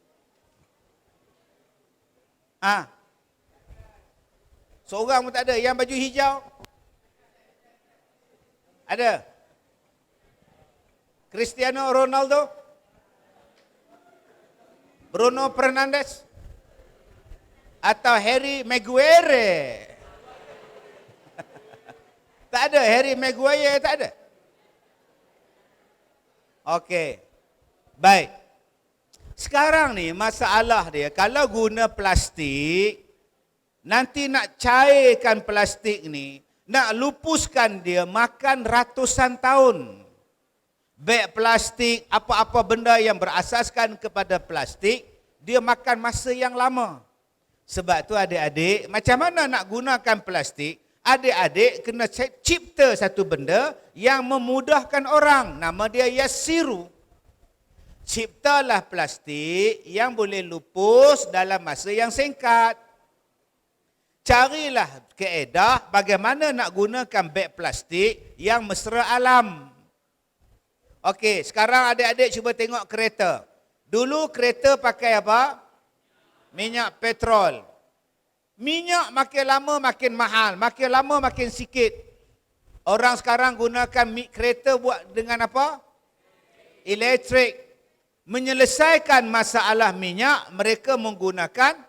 Seorang pun tak ada. Yang baju hijau? Ada? Cristiano Ronaldo? Bruno Fernandes? Atau Harry Maguire? Tak ada. Harry Maguire tak ada. Okey. Baik. Sekarang ni masalah dia, kalau guna plastik, nanti nak cairkan plastik ni, nak lupuskan dia makan ratusan tahun. Beg plastik, apa-apa benda yang berasaskan kepada plastik, dia makan masa yang lama. Sebab tu adik-adik, macam mana nak gunakan plastik? Adik-adik kena cipta satu benda yang memudahkan orang. Nama dia Yassiru. Ciptalah plastik yang boleh lupus dalam masa yang singkat. Carilah kaedah bagaimana nak gunakan beg plastik yang mesra alam. Okey, sekarang adik-adik cuba tengok kereta. Dulu kereta pakai apa? Minyak petrol. Minyak makin lama makin mahal, makin lama makin sikit. Orang sekarang gunakan kereta buat dengan apa? Elektrik. Menyelesaikan masalah minyak, mereka menggunakan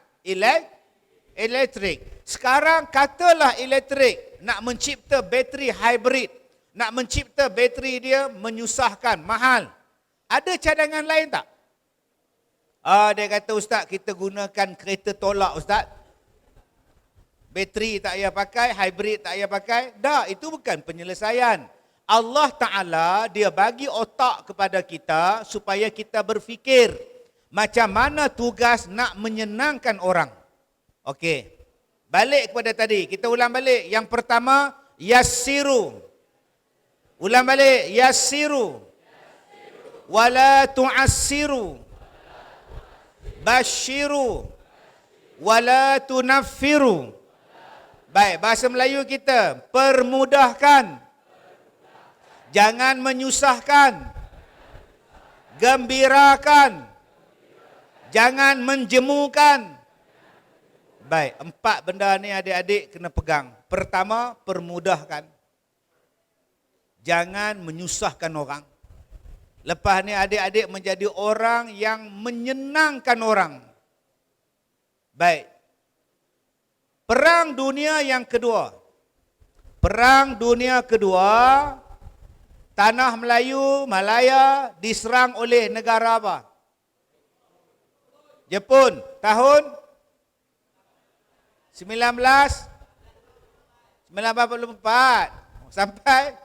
elektrik. Sekarang katalah elektrik nak mencipta bateri hybrid, nak mencipta bateri dia menyusahkan, mahal. Ada cadangan lain tak? Dia kata, Ustaz, kita gunakan kereta tolak, Ustaz. Bateri tak payah pakai, hybrid tak payah pakai. Dah, itu bukan penyelesaian. Allah Ta'ala dia bagi otak kepada kita supaya kita berfikir macam mana tugas nak menyenangkan orang. Okey. Balik kepada tadi. Kita ulang balik. Yang pertama, yassiru. Ulang balik. Yassiru. Wala tu'assiru. Bashiru. Wala tunaffiru. Baik, bahasa Melayu kita. Permudahkan. Jangan menyusahkan. Gembirakan. Jangan menjemukan. Baik, 4 benda ni adik-adik kena pegang. Pertama, permudahkan. Jangan menyusahkan orang. Lepas ni adik-adik menjadi orang yang menyenangkan orang. Baik. Perang Dunia yang kedua. Perang Dunia kedua, Tanah Melayu, Malaya diserang oleh negara apa? Jepun. Tahun 1944 sampai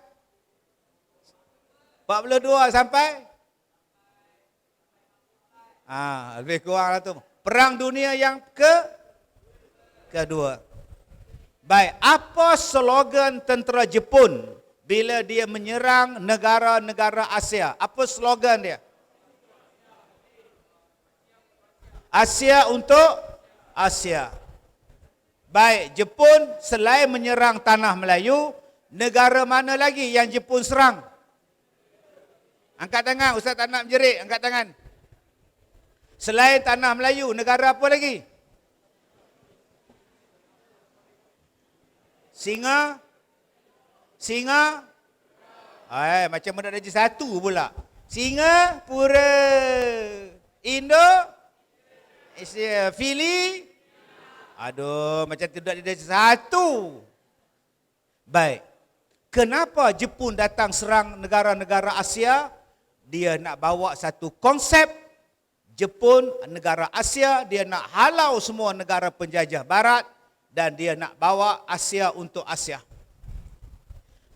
42 sampai lebih kurang lah tu. Perang Dunia yang kedua. Baik, apa slogan tentera Jepun bila dia menyerang negara-negara Asia? Apa slogan dia? Asia untuk Asia. Baik, Jepun selain menyerang tanah Melayu, negara mana lagi yang Jepun serang? Angkat tangan, Ustaz tak nak menjerit, angkat tangan. Selain tanah Melayu, negara apa lagi? Singa? Macam mana ada je satu pula. Singapura. Fili. Macam tidak ada satu. Baik. Kenapa Jepun datang serang negara-negara Asia? Dia nak bawa satu konsep. Jepun, negara Asia, dia nak halau semua negara penjajah barat dan dia nak bawa Asia untuk Asia.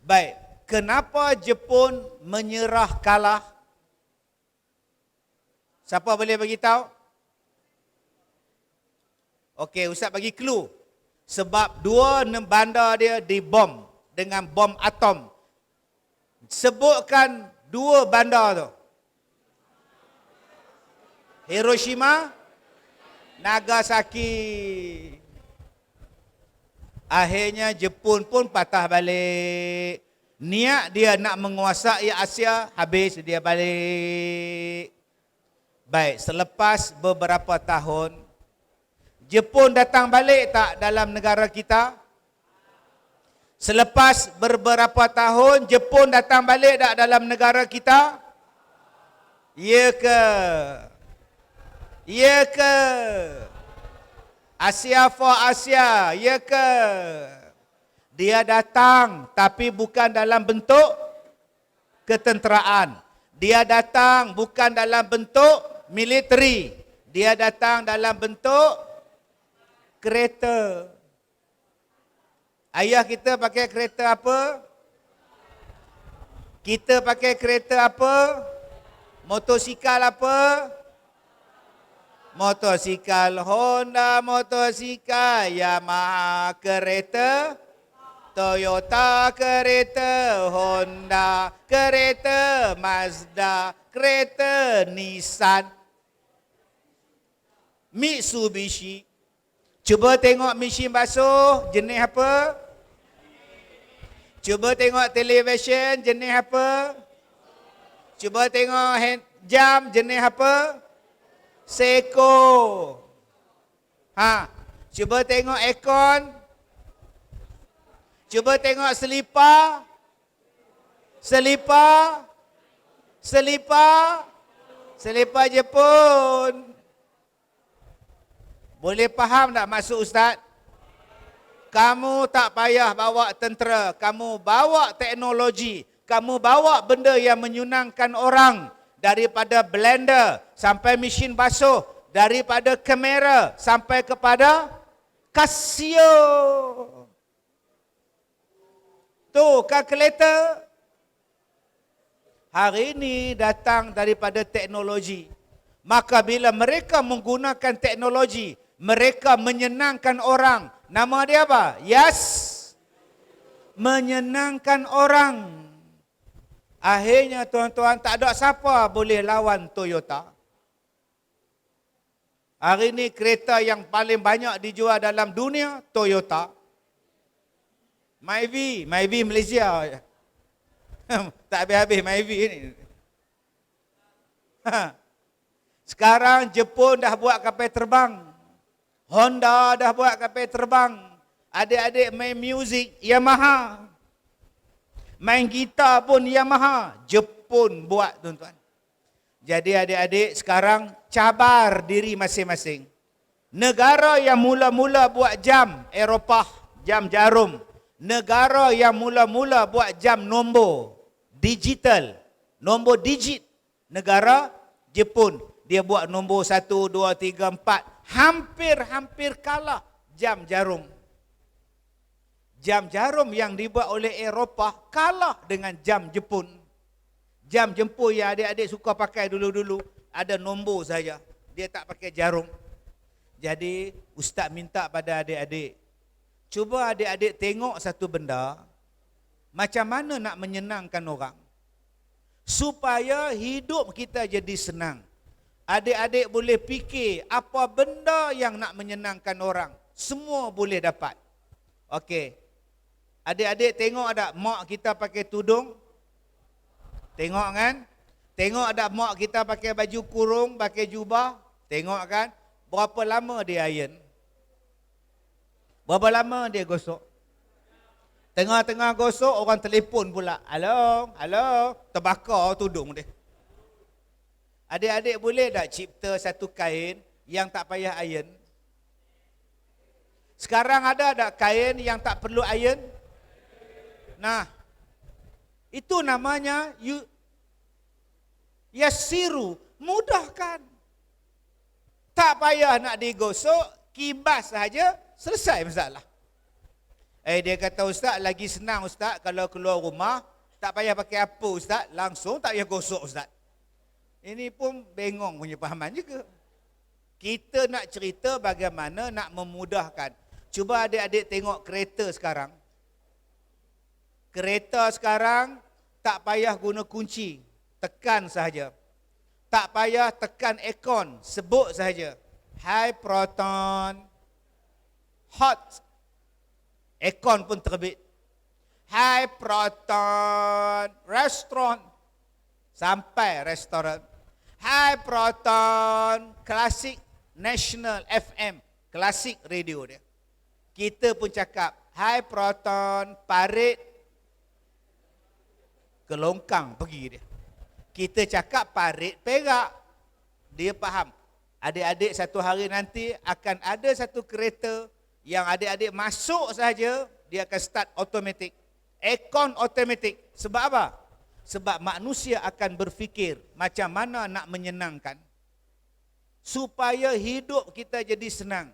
Baik, kenapa Jepun menyerah kalah? Siapa boleh bagi tahu? Okey, Ustaz bagi clue. Sebab 2 bandar dia dibom dengan bom atom. Sebutkan 2 bandar tu. Hiroshima, Nagasaki. Akhirnya Jepun pun patah balik. Niat dia nak menguasai Asia, habis dia balik. Baik, selepas beberapa tahun, Jepun datang balik tak dalam negara kita? Selepas beberapa tahun, Jepun datang balik tak dalam negara kita? Ya ke? Ya ke? Asia for Asia, ya ke? Dia datang tapi bukan dalam bentuk ketenteraan. Dia datang bukan dalam bentuk militeri. Dia datang dalam bentuk kereta. Ayah kita pakai kereta apa? Kita pakai kereta apa? Motosikal apa? Motosikal Honda, motosikal Yamaha, kereta Toyota, kereta Honda, kereta Mazda, kereta Nissan, Mitsubishi. Cuba tengok mesin basuh, jenis apa? Cuba tengok televisyen, jenis apa? Cuba tengok jam, jenis apa? Seiko. Cuba tengok aircon. Cuba tengok selipar. Selipar. Selipar. Selipar Jepun. Boleh faham tak maksud Ustaz? Kamu tak payah bawa tentera. Kamu bawa teknologi. Kamu bawa benda yang menyunangkan orang. Daripada blender sampai mesin basuh, daripada kamera sampai kepada Casio. Tu kalkulator. Hari ini datang daripada teknologi. Maka bila mereka menggunakan teknologi, mereka menyenangkan orang. Nama dia apa? Yes. Menyenangkan orang. Akhirnya tuan-tuan, tak ada siapa boleh lawan Toyota. Hari ini kereta yang paling banyak dijual dalam dunia, Toyota. Myvi Malaysia. Tak habis-habis Myvi ni. Sekarang Jepun dah buat kapal terbang. Honda dah buat kapal terbang. Adik-adik main muzik, Yamaha. Main gitar pun Yamaha, Jepun buat tuan-tuan. Jadi adik-adik sekarang cabar diri masing-masing. Negara yang mula-mula buat jam, Eropah, jam jarum. Negara yang mula-mula buat jam nombor, digital, nombor digit. Negara Jepun. Dia buat nombor 1, 2, 3, 4. Hampir-hampir kalah jam jarum. Jam jarum yang dibuat oleh Eropah kalah dengan jam Jepun. Jam Jepun yang adik-adik suka pakai dulu-dulu ada nombor saja. Dia tak pakai jarum. Jadi Ustaz minta pada adik-adik, cuba adik-adik tengok satu benda, macam mana nak menyenangkan orang. Supaya hidup kita jadi senang. Adik-adik boleh fikir apa benda yang nak menyenangkan orang. Semua boleh dapat. Okey. Adik-adik tengok ada mak kita pakai tudung? Tengok kan? Tengok ada mak kita pakai baju kurung, pakai jubah? Tengok kan? Berapa lama dia iron? Berapa lama dia gosok? Tengah-tengah gosok, orang telefon pula. Halo, halo, terbakar tudung dia. Adik-adik boleh tak cipta satu kain yang tak payah iron? Sekarang ada tak kain yang tak perlu iron? Nah, itu namanya yasiru, mudahkan. Tak payah nak digosok, kibas saja, selesai masalah. Dia kata, Ustaz, lagi senang Ustaz kalau keluar rumah, tak payah pakai apa Ustaz, langsung tak payah gosok Ustaz. Ini pun bengong punya pahaman juga. Kita nak cerita bagaimana nak memudahkan. Cuba adik-adik tengok kereta sekarang. Kereta sekarang tak payah guna kunci, tekan sahaja. Tak payah tekan aircon, sebut sahaja. High proton, hot. Aircon pun terbit. High proton, restaurant. Sampai restoran. High proton, klasik national FM. Klasik radio dia. Kita pun cakap, high proton, parit, ke longkang pergi dia. Kita cakap parit Perak. Dia faham. Adik-adik satu hari nanti akan ada satu kereta yang adik-adik masuk saja, dia akan start automatic. Aircon automatic. Sebab apa? Sebab manusia akan berfikir macam mana nak menyenangkan. Supaya hidup kita jadi senang.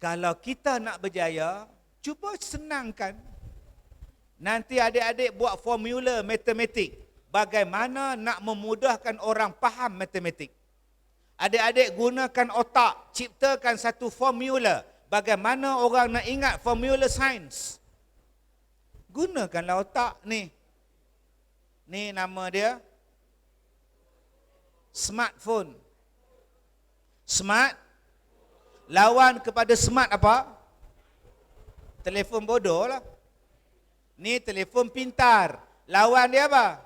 Kalau kita nak berjaya, cuba senangkan. Nanti adik-adik buat formula matematik. Bagaimana nak memudahkan orang faham matematik. Adik-adik gunakan otak, ciptakan satu formula. Bagaimana orang nak ingat formula sains. Gunakanlah otak ni. Ni nama dia smartphone. Smart lawan kepada smart apa? Telefon bodoh lah. Ni telefon pintar. Lawan dia apa?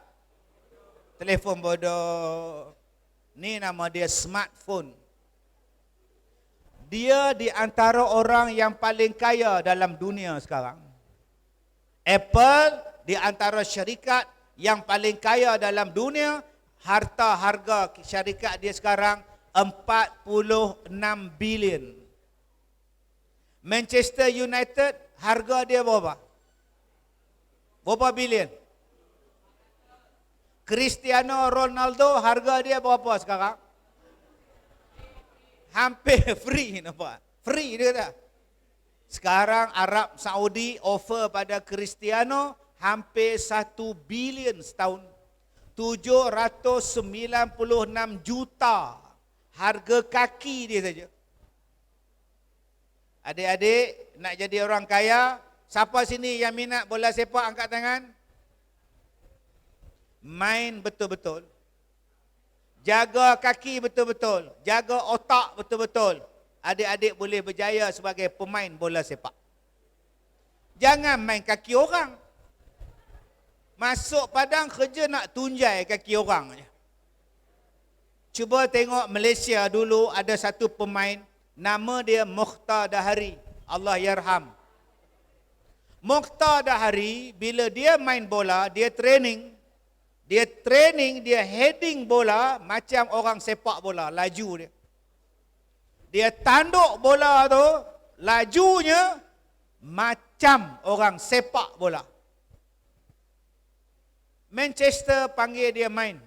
Telefon bodoh. Ni nama dia smartphone. Dia di antara orang yang paling kaya dalam dunia sekarang. Apple di antara syarikat yang paling kaya dalam dunia. Harta harga syarikat dia sekarang 46 bilion. Manchester United harga dia berapa? Berapa bilion? Cristiano Ronaldo harga dia berapa sekarang? Hampir free nampak. Free dia tak? Sekarang Arab Saudi offer pada Cristiano hampir 1 bilion setahun. 796 juta harga kaki dia saja. Adik-adik nak jadi orang kaya, siapa sini yang minat bola sepak angkat tangan? Main betul-betul. Jaga kaki betul-betul. Jaga otak betul-betul. Adik-adik boleh berjaya sebagai pemain bola sepak. Jangan main kaki orang. Masuk padang kerja nak tunjai kaki orang je. Cuba tengok Malaysia dulu ada satu pemain, nama dia Mokhtar Dahari. Allah yarham. Mokhtar Dahari, bila dia main bola, dia training, dia heading bola macam orang sepak bola, laju dia. Dia tanduk bola tu, lajunya macam orang sepak bola. Manchester panggil dia main.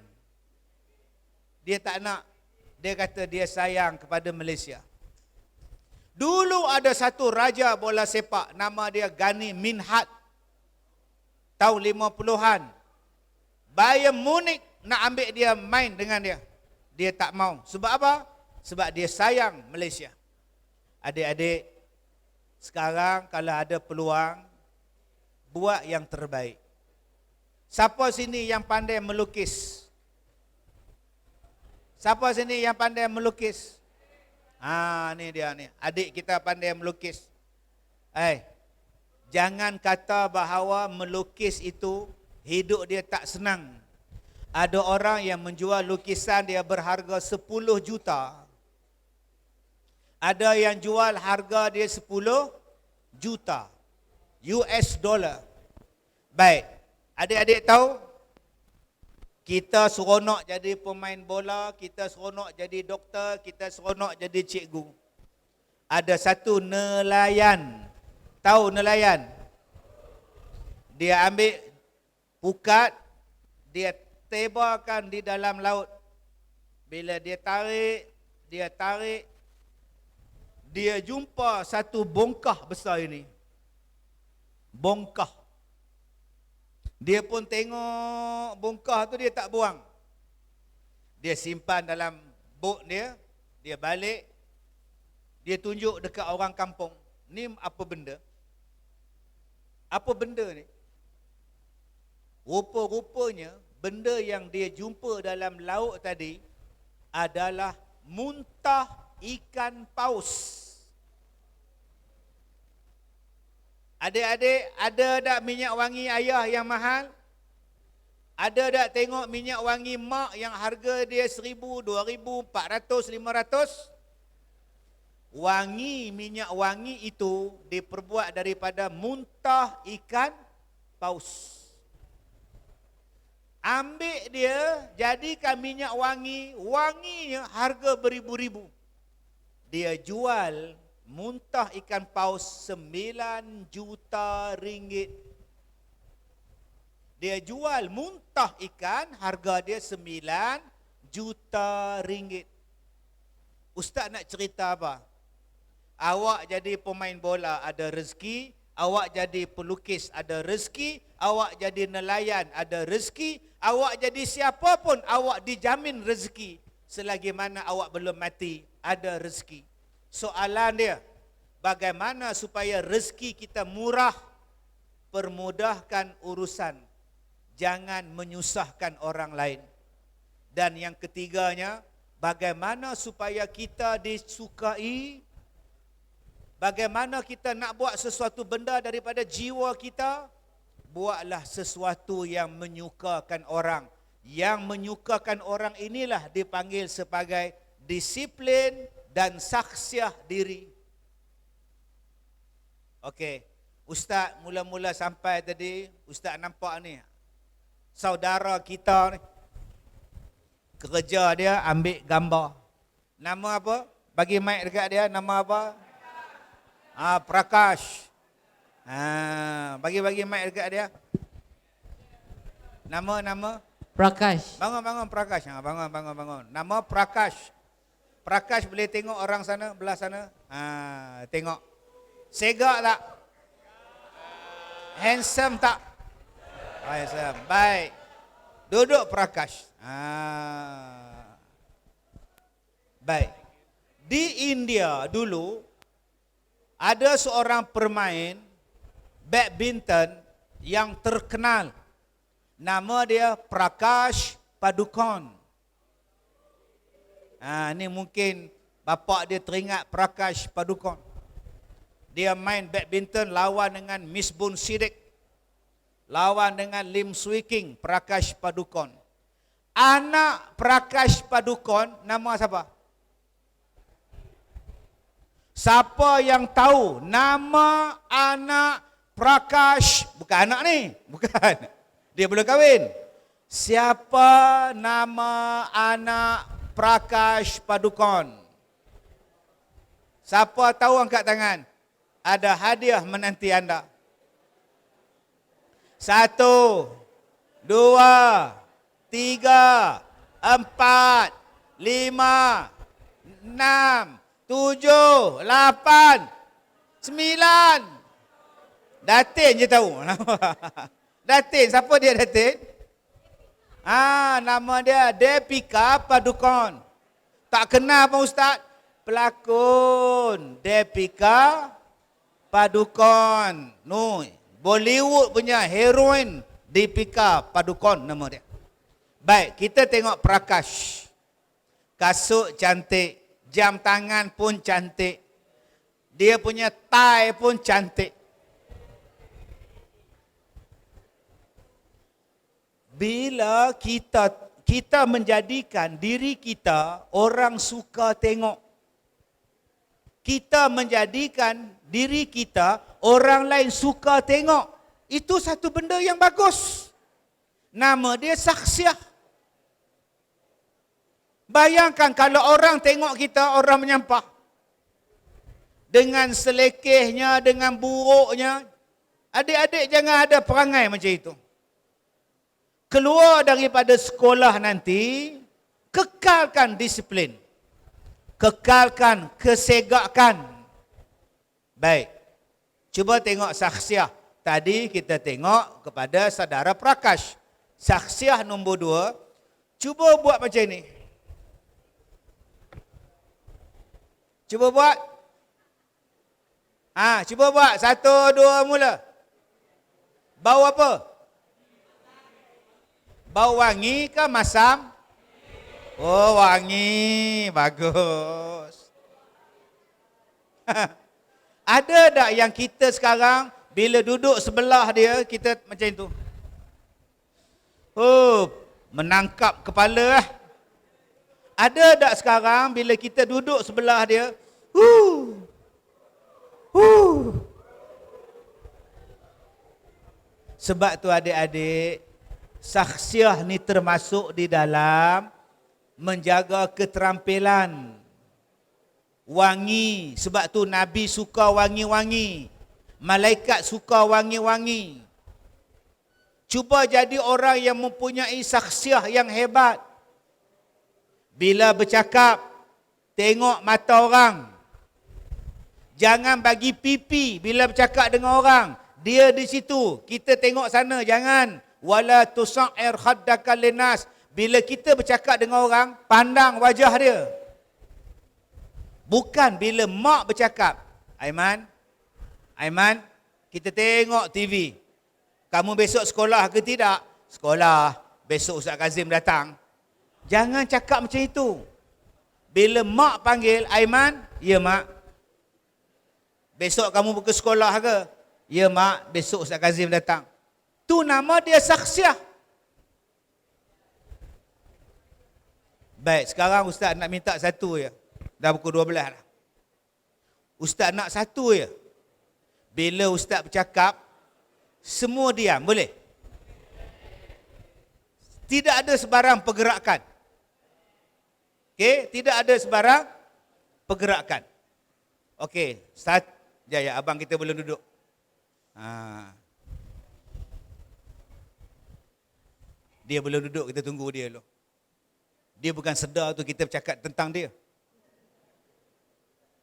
Dia tak nak. Dia kata dia sayang kepada Malaysia. Dulu ada satu raja bola sepak, nama dia Gani Minhad. Tahun 50-an. Bayern Munich nak ambil dia main dengan dia. Dia tak mau. Sebab apa? Sebab dia sayang Malaysia. Adik-adik, sekarang kalau ada peluang, buat yang terbaik. Siapa sini yang pandai melukis? Siapa sini yang pandai melukis? Ni dia ni. Adik kita pandai melukis. Jangan kata bahawa melukis itu hidup dia tak senang. Ada orang yang menjual lukisan dia berharga 10 juta. Ada yang jual harga dia 10 juta US dollar. Baik, adik-adik tahu, kita seronok jadi pemain bola, kita seronok jadi doktor, kita seronok jadi cikgu. Ada satu nelayan. Tahu nelayan? Dia ambil pukat, dia tebarkan di dalam laut. Bila dia tarik, dia jumpa satu bongkah besar ini. Bongkah. Dia pun tengok bongkah tu, dia tak buang. Dia simpan dalam bot dia, dia balik, dia tunjuk dekat orang kampung. Ni apa benda? Apa benda ni? Rupa-rupanya benda yang dia jumpa dalam laut tadi adalah muntah ikan paus. Adik-adik, ada tak minyak wangi ayah yang mahal? Ada tak tengok minyak wangi mak yang harga dia 1,000, 2,000, 400, 500? Minyak wangi itu diperbuat daripada muntah ikan paus. Ambil dia, jadikan minyak wangi, wanginya harga beribu-ribu. Dia jual muntah ikan paus 9 juta ringgit. Dia jual muntah ikan, harga dia 9 juta ringgit. Ustaz nak cerita apa? Awak jadi pemain bola ada rezeki, awak jadi pelukis ada rezeki, awak jadi nelayan ada rezeki, awak jadi siapa pun awak dijamin rezeki. Selagi mana awak belum mati, ada rezeki. Soalan dia, bagaimana supaya rezeki kita murah? Permudahkan urusan. Jangan menyusahkan orang lain. Dan yang ketiganya, bagaimana supaya kita disukai? Bagaimana kita nak buat sesuatu benda daripada jiwa kita? Buatlah sesuatu yang menyukakan orang. Yang menyukakan orang inilah dipanggil sebagai disiplin dan saksiah diri. Okey, Ustaz mula-mula sampai tadi, Ustaz nampak ni, saudara kita ni, kerja dia ambil gambar. Nama apa? Bagi mic dekat dia, nama apa? Prakash. Bagi mic dekat dia. Nama? Prakash. Bangun Prakash. Bangun. Nama Prakash. Prakash boleh tengok orang sana, belah sana. Tengok. Segak tak? Handsome tak? Handsome. Baik. Duduk Prakash. Baik. Di India dulu ada seorang pemain badminton yang terkenal. Nama dia Prakash Padukone. Ni mungkin bapa dia teringat Prakash Padukone. Dia main badminton lawan dengan Misbun Siddiq. Lawan dengan Lim Swee King, Prakash Padukone. Anak Prakash Padukone nama siapa? Siapa yang tahu nama anak Prakash? Bukan anak ni, bukan. Dia belum kahwin. Siapa nama anak Prakash Padukone? Siapa tahu angkat tangan? Ada hadiah menanti anda. 1, 2, 3, 4, 5, 6, 7, 8, 9. Datin je tahu. Datin, siapa dia Datin? Nama dia Deepika Padukone. Tak kenal apa Ustaz? Pelakon Deepika Padukone. Bollywood punya heroin Deepika Padukone nama dia. Baik, kita tengok Prakash. Kasut cantik. Jam tangan pun cantik. Dia punya tie pun cantik. Bila kita menjadikan diri kita orang suka tengok. Kita menjadikan diri kita orang lain suka tengok. Itu satu benda yang bagus. Nama dia saksiah. Bayangkan kalau orang tengok kita, orang menyampah. Dengan selekehnya, dengan buruknya. Adik-adik jangan ada perangai macam itu. Keluar daripada sekolah nanti, kekalkan disiplin. Kekalkan kesegakan. Baik. Cuba tengok saksiah. Tadi kita tengok kepada saudara Prakash. Saksiah nombor 2. Cuba buat macam ni. Cuba buat. Cuba buat. 1, 2, mula. Bau apa? Bau wangi ke masam? Oh, wangi. Bagus. Ada tak yang kita sekarang bila duduk sebelah dia, kita macam itu? Oh, menangkap kepala. Ada tak sekarang bila kita duduk sebelah dia? Sebab tu adik-adik, saksiah ni termasuk di dalam menjaga keterampilan. Wangi, sebab tu Nabi suka wangi-wangi. Malaikat suka wangi-wangi. Cuba jadi orang yang mempunyai saksiah yang hebat. Bila bercakap, tengok mata orang. Jangan bagi pipi bila bercakap dengan orang. Dia di situ, kita tengok sana, jangan. Wala tusa'ir khaddaka linnas. Bila kita bercakap dengan orang, pandang wajah dia. Bukan bila mak bercakap. Aiman, kita tengok TV. Kamu besok sekolah ke tidak? Sekolah. Besok Ustaz Kazim datang. Jangan cakap macam itu. Bila mak panggil, Aiman, ya mak. Besok kamu pergi sekolah ke? Ya mak, besok Ustaz Kazim datang. Tu nama dia saksiah. Baik, sekarang Ustaz nak minta satu je. Dah pukul 12 dah. Ustaz nak satu je. Bila Ustaz bercakap, semua diam, boleh? Tidak ada sebarang pergerakan. Okey, tidak ada sebarang pergerakan. Okey, ya, abang kita belum duduk. Dia belum duduk, kita tunggu dia dulu. Dia bukan sedar tu kita bercakap tentang dia.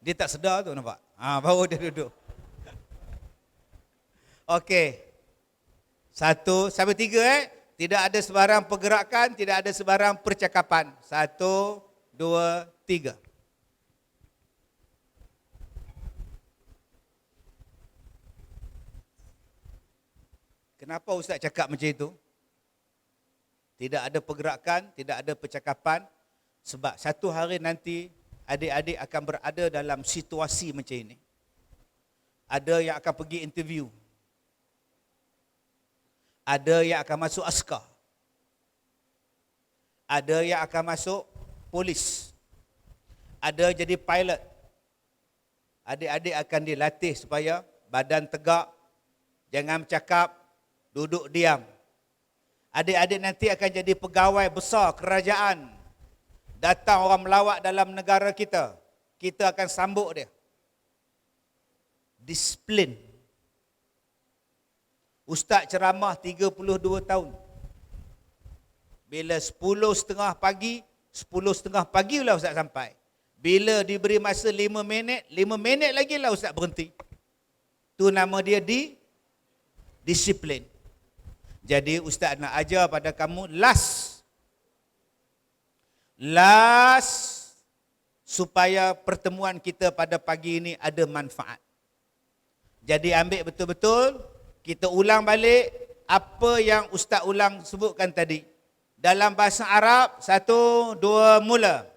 Dia tak sedar tu, nampak? Baru dia duduk. Okey. 1 sampai 3 Tidak ada sebarang pergerakan, tidak ada sebarang percakapan. 1, 2, 3. Kenapa Ustaz cakap macam itu? Tidak ada pergerakan, tidak ada percakapan. Sebab satu hari nanti adik-adik akan berada dalam situasi macam ini. Ada yang akan pergi interview. Ada yang akan masuk askar. Ada yang akan masuk polis. Ada jadi pilot. Adik-adik akan dilatih supaya badan tegak, jangan bercakap, duduk diam. Adik-adik nanti akan jadi pegawai besar kerajaan. Datang orang melawat dalam negara kita, kita akan sambut dia. Disiplin. Ustaz ceramah 32 tahun. Bila 10.30 pagi, 10.30 pagi lah Ustaz sampai. Bila diberi masa 5 minit, 5 minit lagi lah Ustaz berhenti. Tu nama dia disiplin. Jadi Ustaz nak ajar pada kamu last supaya pertemuan kita pada pagi ini ada manfaat. Jadi ambil betul-betul, kita ulang balik apa yang Ustaz ulang sebutkan tadi. Dalam bahasa Arab, 1, 2, mula.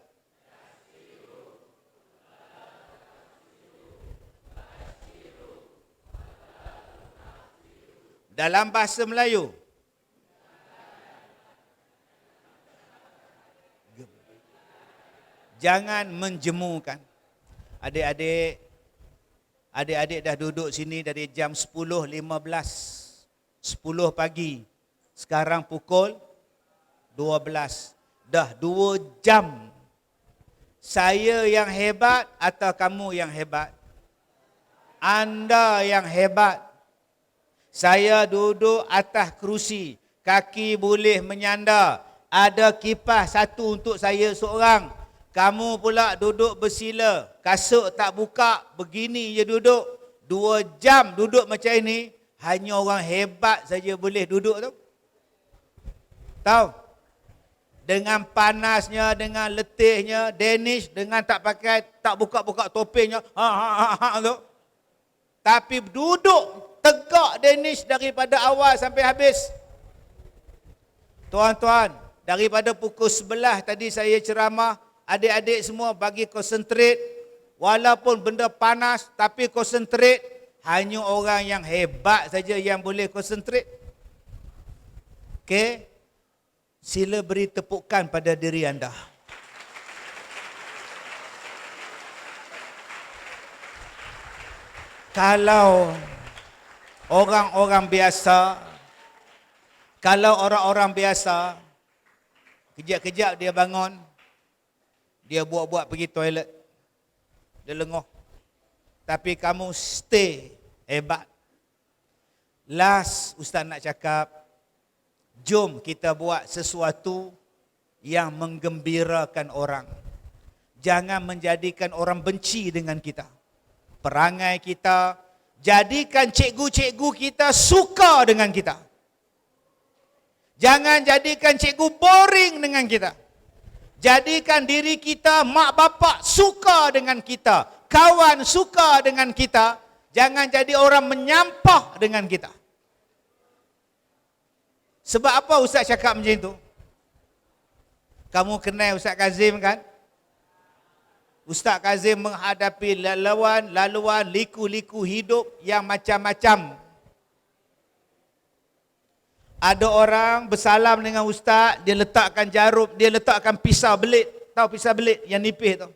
Dalam bahasa Melayu. Jangan menjemukan. Adik-adik dah duduk sini dari jam 10.15. 10 pagi. Sekarang pukul 12. Dah 2 jam. Saya yang hebat atau kamu yang hebat? Anda yang hebat. Saya duduk atas kerusi. Kaki boleh menyandar. Ada kipas satu untuk saya seorang. Kamu pula duduk bersila. Kasut tak buka. Begini je duduk. 2 jam duduk macam ini. Hanya orang hebat saja boleh duduk tu. Tahu? Dengan panasnya, dengan letihnya, Danish dengan tak pakai, tak buka-buka topengnya. Tu. Tapi duduk tegak Danish daripada awal sampai habis. Tuan-tuan, daripada pukul 11 tadi saya ceramah, adik-adik semua bagi konsentrate. Walaupun benda panas, tapi konsentrate. Hanya orang yang hebat saja yang boleh konsentrate. Okey? Sila beri tepukan pada diri anda. Kalau orang-orang biasa, kejap-kejap dia bangun, dia buat-buat pergi toilet, dia lenguh. Tapi kamu stay hebat. Last, Ustaz nak cakap, jom kita buat sesuatu yang menggembirakan orang. Jangan menjadikan orang benci dengan kita. Perangai kita, jadikan cikgu-cikgu kita suka dengan kita. Jangan jadikan cikgu boring dengan kita. Jadikan diri kita, mak bapak suka dengan kita. Kawan suka dengan kita. Jangan jadi orang menyampah dengan kita. Sebab apa Ustaz cakap macam itu? Kamu kenal Ustaz Kazim kan? Ustaz Kazim menghadapi laluan, liku-liku hidup yang macam-macam. Ada orang bersalam dengan Ustaz, dia letakkan jarum, dia letakkan pisau belit. Tahu pisau belit yang nipis tu?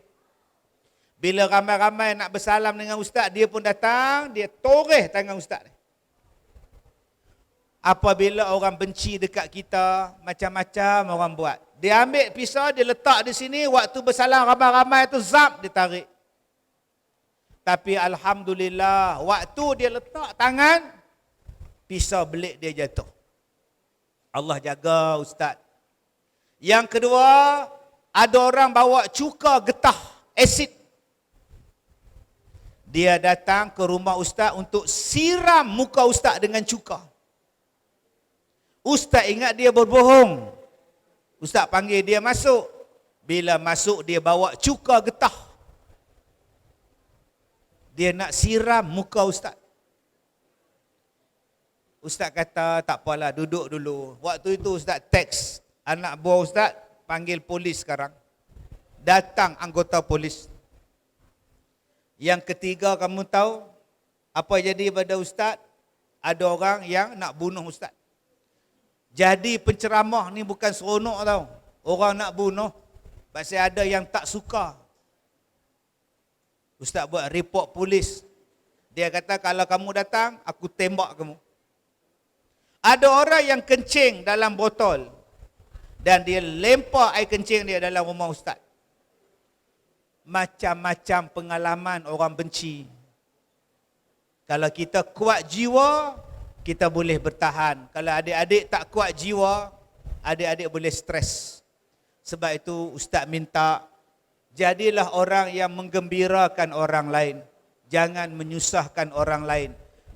Bila ramai-ramai nak bersalam dengan Ustaz, dia pun datang, dia toreh tangan Ustaz. Apabila orang benci dekat kita, macam-macam orang buat. Dia ambil pisau, dia letak di sini, waktu bersalam ramai-ramai tu zap, dia tarik. Tapi Alhamdulillah, waktu dia letak tangan, pisau belit dia jatuh. Allah jaga Ustaz. Yang kedua, ada orang bawa cuka getah, asid. Dia datang ke rumah Ustaz untuk siram muka Ustaz dengan cuka. Ustaz ingat dia berbohong. Ustaz panggil dia masuk. Bila masuk dia bawa cuka getah. Dia nak siram muka Ustaz. Ustaz kata tak apalah, duduk dulu. Waktu itu Ustaz teks anak buah Ustaz, panggil polis sekarang. Datang anggota polis. Yang ketiga, kamu tahu apa jadi pada Ustaz? Ada orang yang nak bunuh Ustaz. Jadi penceramah ni bukan seronok tau. Orang nak bunuh. Pasal ada yang tak suka. Ustaz buat report polis. Dia kata kalau kamu datang, aku tembak kamu. Ada orang yang kencing dalam botol. Dan dia lempar air kencing dia dalam rumah Ustaz. Macam-macam pengalaman orang benci. Kalau kita kuat jiwa, kita boleh bertahan. Kalau adik-adik tak kuat jiwa, adik-adik boleh stres. Sebab itu Ustaz minta, jadilah orang yang menggembirakan orang lain. Jangan menyusahkan orang lain.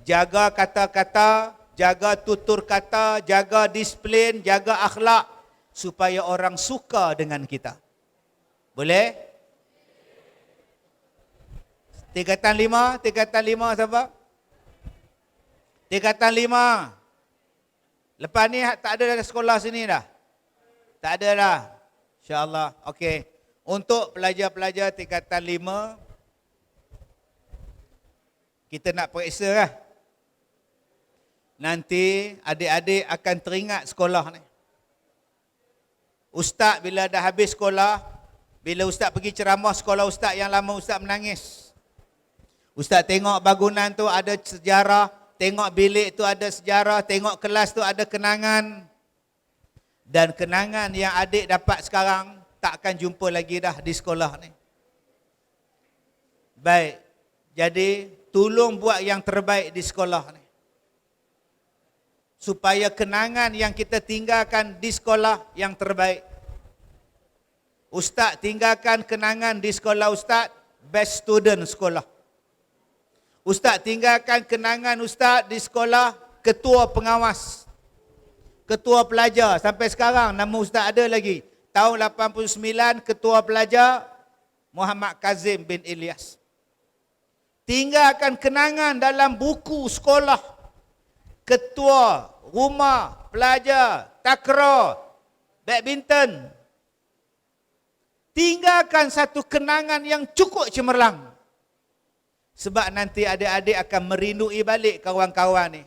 Jaga kata-kata, jaga tutur kata, jaga disiplin, jaga akhlak. Supaya orang suka dengan kita. Boleh? Tingkatan 5, siapa? Tingkatan 5. Lepas ni tak ada dah sekolah sini dah? Tak ada dah. InsyaAllah. Okey. Untuk pelajar-pelajar tingkatan 5, kita nak periksa lah. Nanti adik-adik akan teringat sekolah ni. Ustaz bila dah habis sekolah, bila Ustaz pergi ceramah sekolah Ustaz yang lama, Ustaz menangis. Ustaz tengok bangunan tu ada sejarah, tengok bilik tu ada sejarah, tengok kelas tu ada kenangan. Dan kenangan yang adik dapat sekarang tak akan jumpa lagi dah di sekolah ni. Baik, jadi tolong buat yang terbaik di sekolah ni. Supaya kenangan yang kita tinggalkan di sekolah yang terbaik. Ustaz tinggalkan kenangan di sekolah Ustaz, best student sekolah. Ustaz tinggalkan kenangan Ustaz di sekolah, ketua pengawas. Ketua pelajar, sampai sekarang nama Ustaz ada lagi. Tahun 89, ketua pelajar Muhammad Kazim bin Ilyas. Tinggalkan kenangan dalam buku sekolah. Ketua rumah pelajar takraw badminton. Tinggalkan satu kenangan yang cukup cemerlang. Sebab nanti adik-adik akan merindui balik kawan-kawan ni.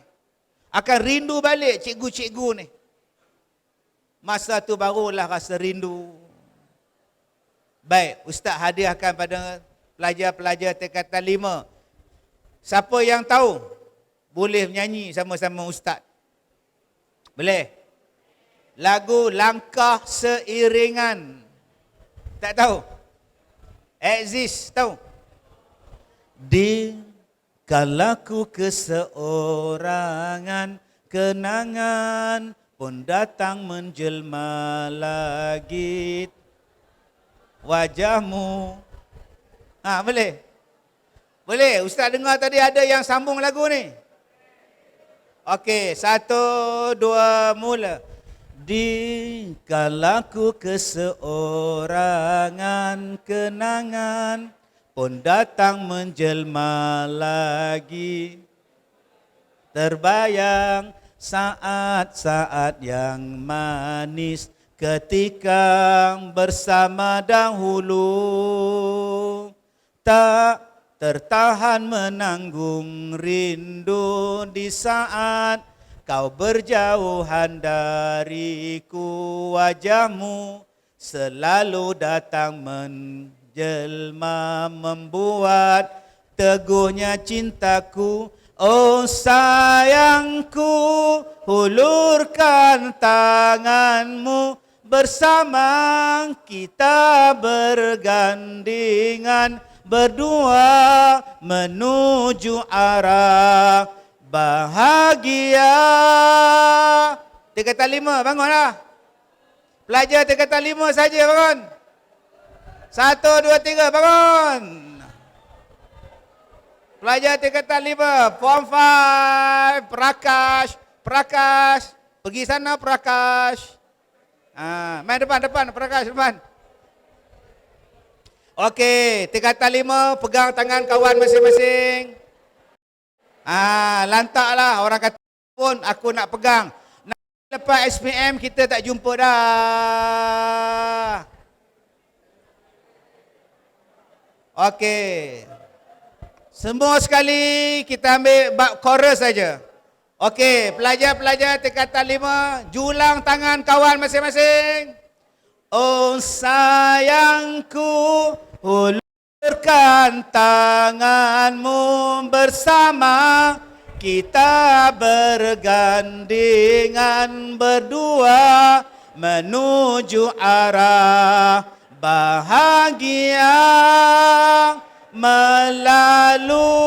Akan rindu balik cikgu-cikgu ni. Masa tu barulah rasa rindu. Baik, Ustaz hadiahkan pada pelajar-pelajar tingkatan 5. Siapa yang tahu, boleh menyanyi sama-sama Ustaz. Boleh? Lagu Langkah Seiringan. Tak tahu? Exist, tahu? Di kalaku keseorangan, kenangan pun datang menjelma lagi. Wajahmu. Boleh? Boleh? Ustaz dengar tadi ada yang sambung lagu ni. Okey, 1, 2, mula. Di kalaku keseorangan, kenangan pun datang menjelma lagi. Terbayang saat-saat yang manis ketika bersama dahulu. Tak tertahan menanggung rindu di saat kau berjauhan dariku. Wajahmu selalu datang menjelma, membuat teguhnya cintaku. Oh sayangku, hulurkan tanganmu, bersama kita bergandingan, berdua menuju arah bahagia. Tingkatan 5, bangunlah. Pelajar tingkatan 5 saja bangun. 1, 2, 3, bangun. Pelajar tingkatan 5, Form 5, Prakash. Pergi sana Prakash. Main depan, Prakash depan. Okey, tingkatan 5, pegang tangan kawan masing-masing. Lantaklah, orang kata pun aku nak pegang. Lepas SPM kita tak jumpa dah. Okey. Semua sekali kita ambil bab chorus saja. Okey, pelajar-pelajar tingkatan 5, julang tangan kawan masing-masing. Oh sayangku, hulurkan tanganmu, bersama kita bergandingan, berdua menuju arah bahagia. Melalui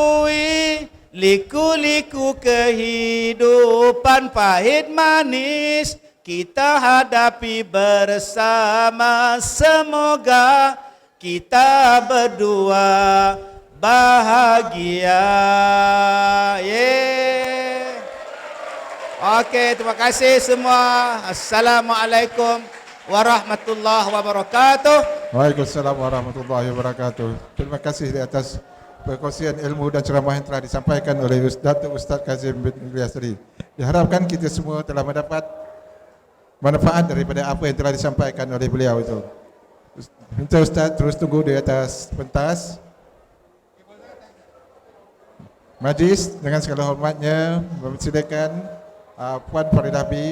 liku-liku kehidupan pahit manis, kita hadapi bersama. Semoga kita berdua bahagia. Okey, terima kasih semua. Assalamualaikum warahmatullahi wabarakatuh. Waalaikumsalam warahmatullahi wabarakatuh. Terima kasih di atas perkongsian ilmu dan ceramah yang telah disampaikan oleh Datuk Ustaz Kazim bin Ilyas tadi. Diharapkan kita semua telah mendapat manfaat daripada apa yang telah disampaikan oleh beliau itu. Minta Ustaz terus tunggu di atas pentas. Majlis dengan segala hormatnya mempersilakan Puan Faridah B,